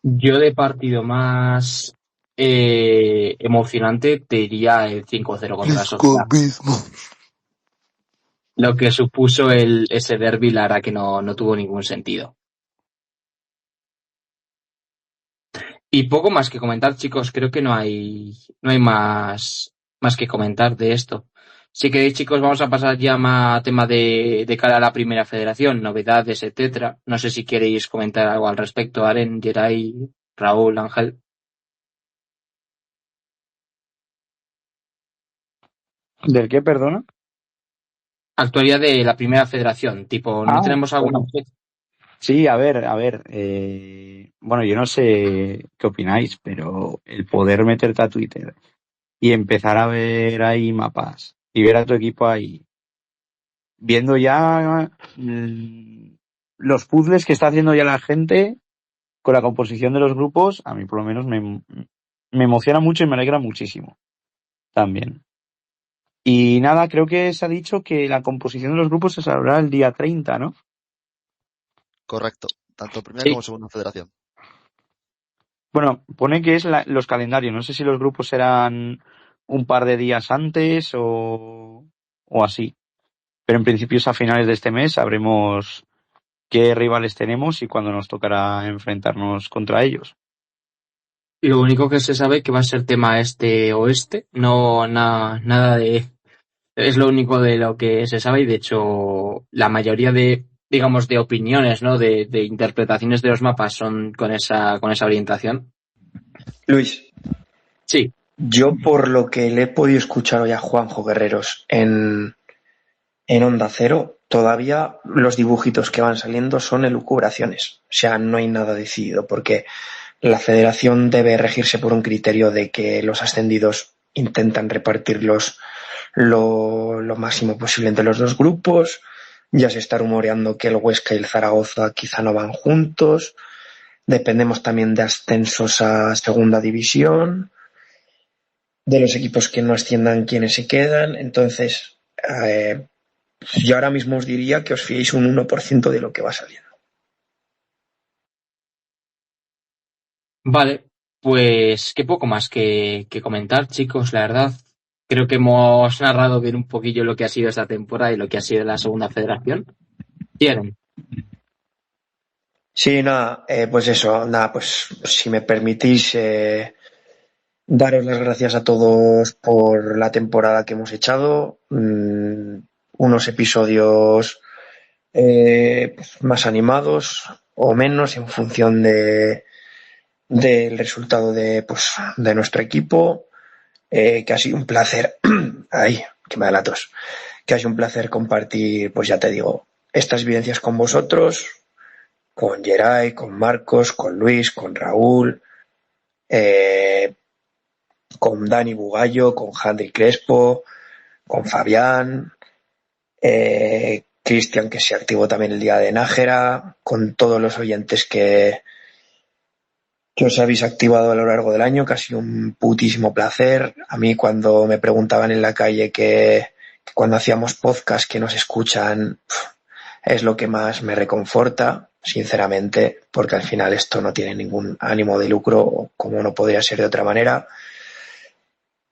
Speaker 1: Yo de partido más emocionante te diría el 5-0 contra Sofía. Lo que supuso ese derbi, la verdad que no tuvo ningún sentido. Y poco más que comentar, chicos. Creo que no hay más que comentar de esto. Si queréis, chicos, vamos a pasar ya más a tema de cara a la primera federación, novedades, etcétera. No sé si queréis comentar algo al respecto, Aren, Geray, Raúl, Ángel.
Speaker 4: ¿Del qué, perdona?
Speaker 1: Actualidad de la primera federación, tipo, ¿no tenemos alguna
Speaker 4: Bueno, sí, a ver, bueno, yo no sé qué opináis, pero el poder meterte a Twitter y empezar a ver ahí mapas y ver a tu equipo ahí, viendo ya los puzzles que está haciendo ya la gente con la composición de los grupos, a mí por lo menos me emociona mucho y me alegra muchísimo también. Y nada, creo que se ha dicho que la composición de los grupos se sabrá el día 30, ¿no?
Speaker 5: Correcto. Tanto primera
Speaker 1: Sí,
Speaker 5: como segunda federación.
Speaker 4: Bueno, pone que es los calendarios. No sé si los grupos serán un par de días antes o así. Pero en principio es a finales de este mes. Sabremos qué rivales tenemos y cuándo nos tocará enfrentarnos contra ellos.
Speaker 1: lo único que se sabe que va a ser tema este-oeste, no nada de... Es lo único de lo que se sabe y de hecho la mayoría de, digamos, de opiniones, ¿no? De interpretaciones de los mapas son con esa orientación.
Speaker 2: Luis,
Speaker 1: Sí,
Speaker 2: yo por lo que le he podido escuchar hoy a Juanjo Guerreros en Onda Cero, todavía los dibujitos que van saliendo son elucubraciones. O sea, no hay nada decidido porque la federación debe regirse por un criterio de que los ascendidos intentan repartirlos lo máximo posible entre los dos grupos. Ya se está rumoreando que el Huesca y el Zaragoza quizá no van juntos. Dependemos también de ascensos a segunda división, de los equipos que no asciendan quienes se quedan. Entonces, yo ahora mismo os diría que os fiéis un 1% de lo que va saliendo.
Speaker 1: vale, pues qué poco más que comentar, chicos, la verdad. Creo que hemos narrado bien un poquillo lo que ha sido esta temporada y lo que ha sido la segunda federación. ¿Quieren?
Speaker 2: Sí, nada, pues eso, nada, pues si me permitís, daros las gracias a todos por la temporada que hemos echado. Unos episodios pues, más animados o menos en función del resultado de nuestro equipo. Que ha sido un placer. Ay, que me da la tos. Que ha sido un placer compartir, pues ya te digo, estas vivencias con vosotros, con Geray, con Marcos, con Luis, con Raúl, eh, con Dani Bugallo, con Handry Crespo, con Fabián, Cristian, que se activó también el día de Nájera, con todos los oyentes que os habéis activado a lo largo del año, que ha sido un putísimo placer. A mí cuando me preguntaban en la calle que cuando hacíamos podcast que nos escuchan, es lo que más me reconforta, sinceramente, porque al final esto no tiene ningún ánimo de lucro, como no podría ser de otra manera.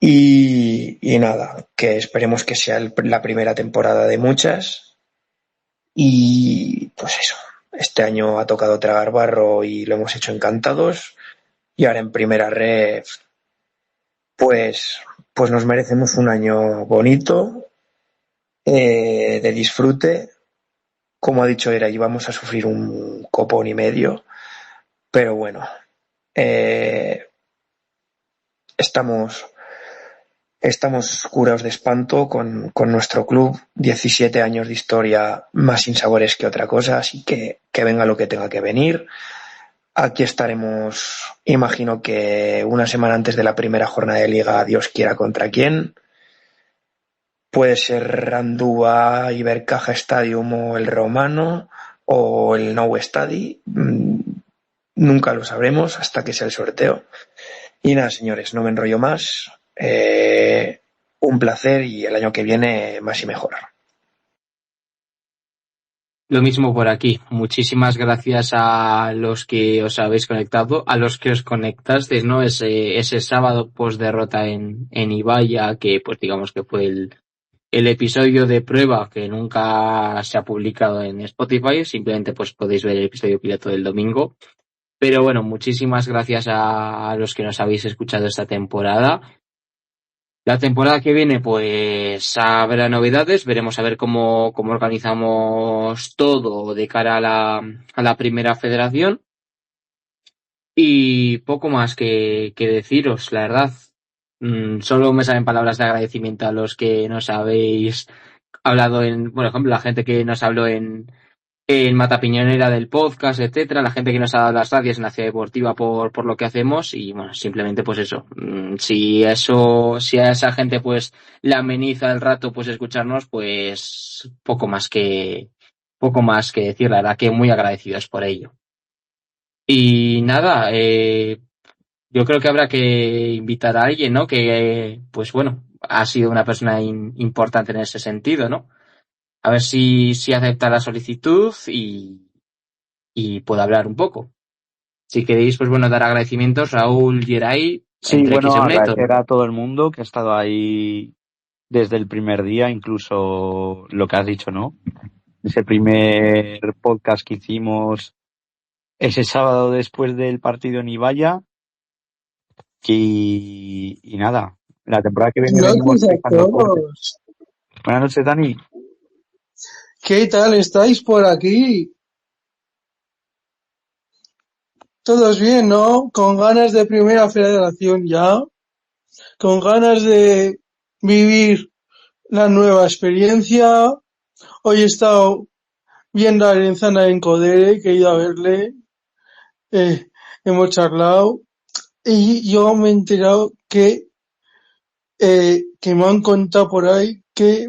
Speaker 2: Y nada, que esperemos que sea la primera temporada de muchas. Y pues eso, este año ha tocado tragar barro y lo hemos hecho encantados. Y ahora en primera red, pues nos merecemos un año bonito, de disfrute. Como ha dicho Era, vamos a sufrir un copón y medio, pero bueno, eh, estamos, estamos curados de espanto con nuestro club, 17 años de historia, más sinsabores que otra cosa, así que venga lo que tenga que venir. Aquí estaremos, imagino que una semana antes de la primera jornada de liga, Dios quiera contra quién. Puede ser Randúa, Ibercaja Stadium o el Romano o el Nou Stadi. Nunca lo sabremos hasta que sea el sorteo. Y nada, señores, no me enrollo más. Un placer y el año que viene más y mejor.
Speaker 1: Lo mismo por aquí. Muchísimas gracias a los que os habéis conectado, a los que os conectasteis, ¿no? Ese sábado post derrota en Ibaya, que pues digamos que fue el episodio de prueba que nunca se ha publicado en Spotify. Simplemente pues podéis ver el episodio piloto del domingo. Pero bueno, muchísimas gracias a los que nos habéis escuchado esta temporada. La temporada que viene, pues habrá novedades, veremos a ver cómo organizamos todo de cara a la primera federación. Y poco más que deciros, la verdad. Solo me salen palabras de agradecimiento a los que nos habéis hablado por ejemplo, la gente que nos habló en Matapiñonera del podcast, etcétera, la gente que nos ha dado las gracias en la Ciudad Deportiva por lo que hacemos y bueno, simplemente pues eso, si a esa gente pues le ameniza el rato pues escucharnos, pues poco más que decir, la verdad que muy agradecidos por ello. Y nada, yo creo que habrá que invitar a alguien, ¿no? Que pues bueno, ha sido una persona importante en ese sentido, ¿no? A ver si acepta la solicitud y pueda hablar un poco. Si queréis, pues bueno, dar agradecimientos, Raúl, Geray,
Speaker 4: Sí,
Speaker 1: entre
Speaker 4: bueno,
Speaker 1: Xerneto.
Speaker 4: agradecer a todo el mundo que ha estado ahí desde el primer día, incluso lo que has dicho, ¿no? Ese primer podcast que hicimos ese sábado después del partido en Ibaya. Y nada, la temporada que viene venimos
Speaker 6: Gracias a
Speaker 4: empezando fuerte.
Speaker 6: todos.
Speaker 4: Buenas noches, Dani.
Speaker 6: ¿Qué tal estáis por aquí? Todos bien, ¿no? Con ganas de primera federación ya, con ganas de vivir la nueva experiencia. Hoy he estado viendo a Arenzana en Codere, que he ido a verle, hemos charlado y yo me he enterado que me han contado por ahí que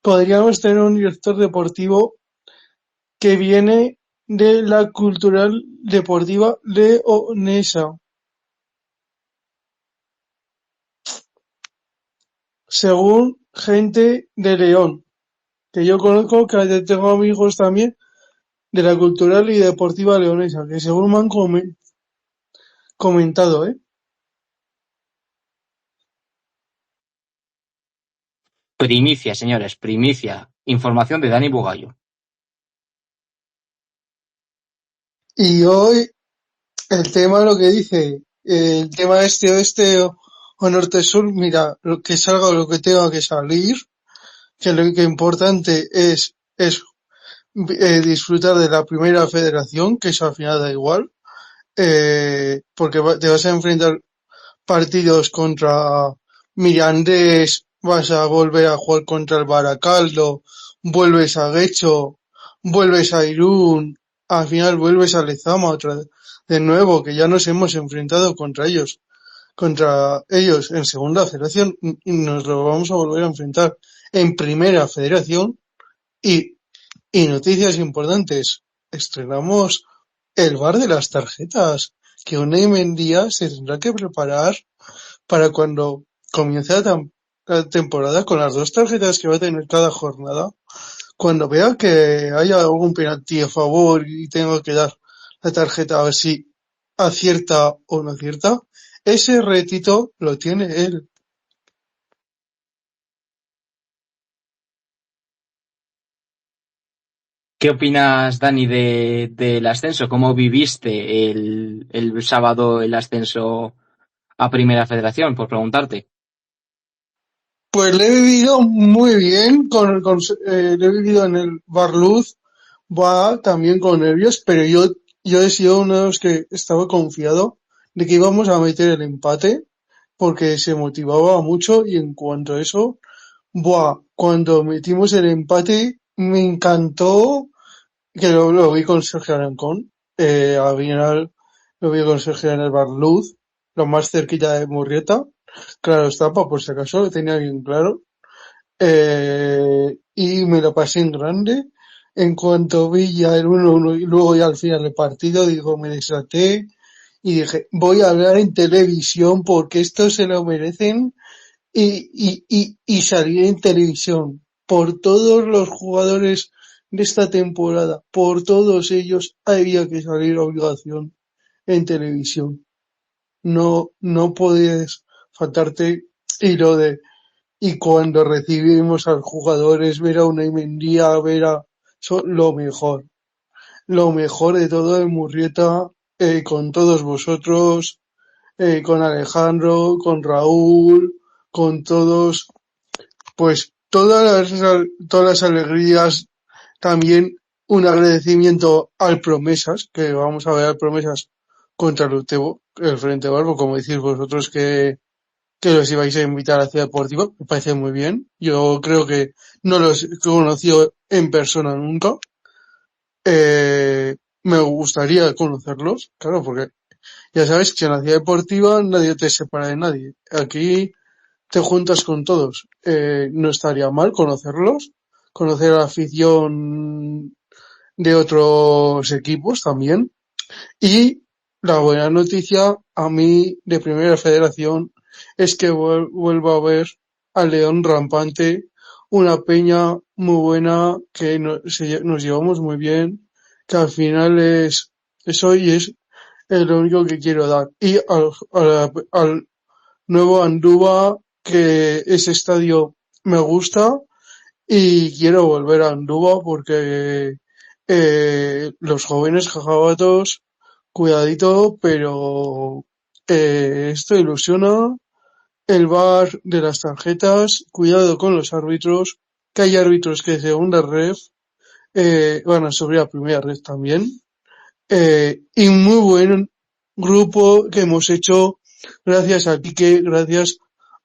Speaker 6: podríamos tener un director deportivo que viene de la Cultural Deportiva Leonesa. Según gente de León, que yo conozco, que tengo amigos también de la Cultural y Deportiva Leonesa, que según me han comentado,
Speaker 1: Primicia, señores, primicia. Información de Dani Bugallo.
Speaker 6: Y hoy el tema, lo que dice, el tema oeste o norte-sur, mira, lo que salga lo que tenga que salir, que lo que importante es disfrutar de la primera federación, que eso al final da igual, porque te vas a enfrentar partidos contra Mirandés, vas a volver a jugar contra el Baracaldo, vuelves a Guecho, vuelves a Irún, al final vuelves a Lezama de nuevo, que ya nos hemos enfrentado contra ellos en segunda federación y nos lo vamos a volver a enfrentar en primera federación y noticias importantes, estrenamos el bar de las tarjetas, que Unai Mendía se tendrá que preparar para cuando comience la temporada con las 2 tarjetas que va a tener cada jornada, cuando vea que haya algún penalti a favor y tenga que dar la tarjeta a ver si acierta o no acierta, ese retito lo tiene él.
Speaker 1: ¿Qué opinas, Dani, del ascenso? ¿Cómo viviste el sábado el ascenso a Primera Federación, por preguntarte?
Speaker 6: Pues lo he vivido muy bien, lo he vivido en el Barluz, va también con nervios, pero yo he sido uno de los que estaba confiado de que íbamos a meter el empate, porque se motivaba mucho y en cuanto a eso, cuando metimos el empate me encantó, que lo vi con Sergio Arancón, al final lo vi con Sergio en el Barluz, lo más cerquita de Murrieta, claro está, por si acaso lo tenía bien claro, y me lo pasé en grande. En cuanto vi ya el 1-1 y luego ya al final del partido, digo, me desaté y dije, voy a hablar en televisión porque estos se lo merecen y salir en televisión por todos los jugadores de esta temporada, por todos ellos, había que salir a obligación en televisión. No puedes faltarte y cuando recibimos a los jugadores, ver a Unai Mendy, ver a lo mejor. Lo mejor de todo de Murrieta, con todos vosotros, con Alejandro, con Raúl, con todos, pues todas las alegrías, también un agradecimiento al Promesas, que vamos a ver al Promesas contra el Frente Barbo, como decís vosotros que los ibais a invitar a Ciudad Deportiva, me parece muy bien. Yo creo que no los he conocido en persona nunca. Me gustaría conocerlos, claro, porque ya sabes que en la Ciudad Deportiva nadie te separa de nadie. Aquí te juntas con todos. No estaría mal conocerlos, conocer a la afición de otros equipos también. Y la buena noticia a mí de Primera Federación es que vuelvo a ver al León Rampante, una peña muy buena que nos llevamos muy bien, que al final es hoy es lo único que quiero dar. Y al nuevo Andúba, que ese estadio me gusta y quiero volver a Andúba porque los jóvenes jajabatos, cuidadito, pero esto ilusiona. El VAR de las tarjetas, cuidado con los árbitros, que hay árbitros que de segunda ref van a subir a primera ref también. Y muy buen grupo que hemos hecho gracias a Quique, gracias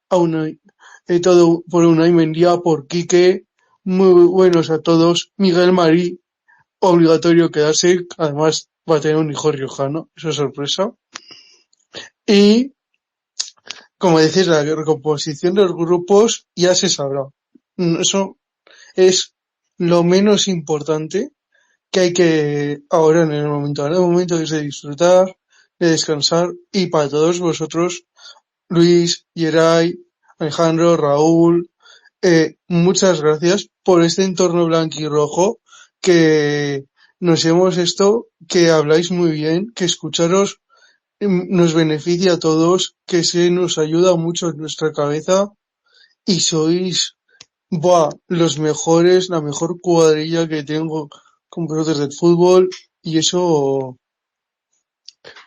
Speaker 6: a todo por Unai Mendía, por Quique, muy buenos a todos. Miguel Marí, obligatorio quedarse, además va a tener un hijo riojano, eso es sorpresa. Y, como decís, la recomposición de los grupos ya se sabrá. Eso es lo menos importante que hay que ahora en el momento. Ahora el momento es de disfrutar, de descansar y para todos vosotros, Luis, Yeray, Alejandro, Raúl, muchas gracias por este entorno blanquirrojo que nos hemos que habláis muy bien, que escucharos nos beneficia a todos, que se nos ayuda mucho en nuestra cabeza y sois los mejores, la mejor cuadrilla que tengo con vosotros del fútbol y eso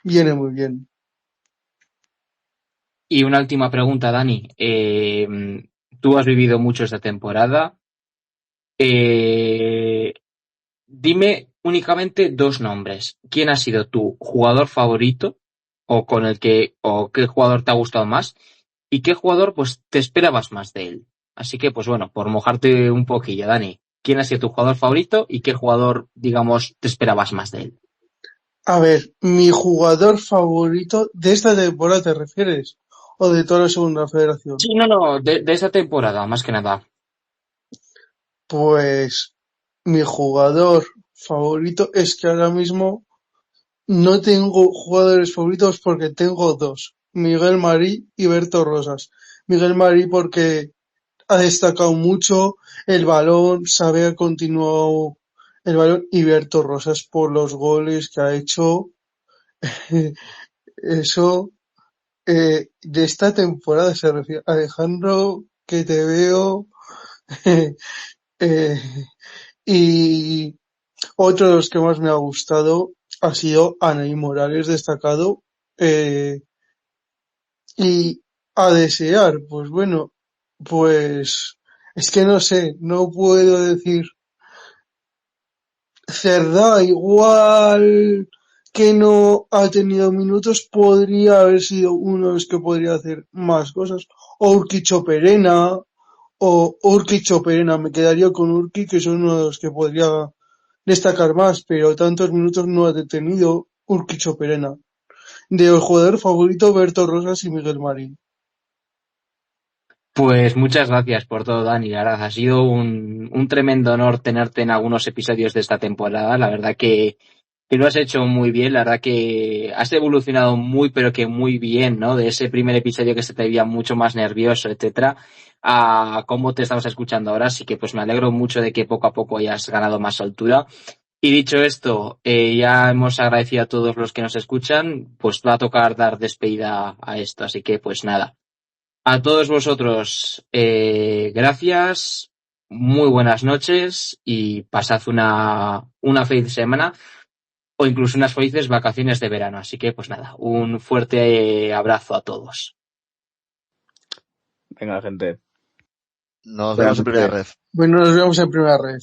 Speaker 6: viene muy bien.
Speaker 1: Y una última pregunta, Dani. Tú has vivido mucho esta temporada. Dime únicamente dos nombres. ¿Quién ha sido tu jugador favorito o qué jugador te ha gustado más y qué jugador pues te esperabas más de él? Así que pues bueno, por mojarte un poquillo, Dani, ¿quién ha sido tu jugador favorito y qué jugador, digamos, te esperabas más de él?
Speaker 6: A ver, mi jugador favorito de esta temporada, ¿te refieres? ¿O de toda la segunda federación?
Speaker 1: Sí, no, de esta temporada, más que nada.
Speaker 6: Pues mi jugador favorito es que ahora mismo no tengo jugadores favoritos porque tengo dos, Miguel Marí y Berto Rosas. Miguel Marí porque ha destacado mucho el balón, sabe ha continuado el balón y Berto Rosas por los goles que ha hecho. Eso de esta temporada se refiere. Alejandro, que te veo. eh, y otro de los que más me ha gustado ha sido Anaí Morales, destacado. Y a desear, pues bueno, pues es que no sé, no puedo decir. Cerdá, igual que no ha tenido minutos, podría haber sido uno de los que podría hacer más cosas. O Urquicho Perena, me quedaría con Urqui, que es uno de los que podría destacar más, pero tantos minutos no ha tenido Urquicho Perena. De los jugadores favoritos, Berto Rosas y Miguel Marín.
Speaker 1: Pues muchas gracias por todo, Dani. La verdad, ha sido un tremendo honor tenerte en algunos episodios de esta temporada. La verdad que que lo has hecho muy bien, la verdad que has evolucionado muy, pero que muy bien, ¿no? De ese primer episodio que se te veía mucho más nervioso, etcétera, a cómo te estamos escuchando ahora, así que pues me alegro mucho de que poco a poco hayas ganado más altura. Y dicho esto, ya hemos agradecido a todos los que nos escuchan, pues va a tocar dar despedida a esto, así que pues nada. A todos vosotros, gracias, muy buenas noches y pasad una feliz semana o incluso unas felices vacaciones de verano. Así que, pues nada, un fuerte abrazo a todos.
Speaker 3: Venga, gente.
Speaker 5: Nos vemos en primera red.
Speaker 6: Bueno, nos vemos en primera red.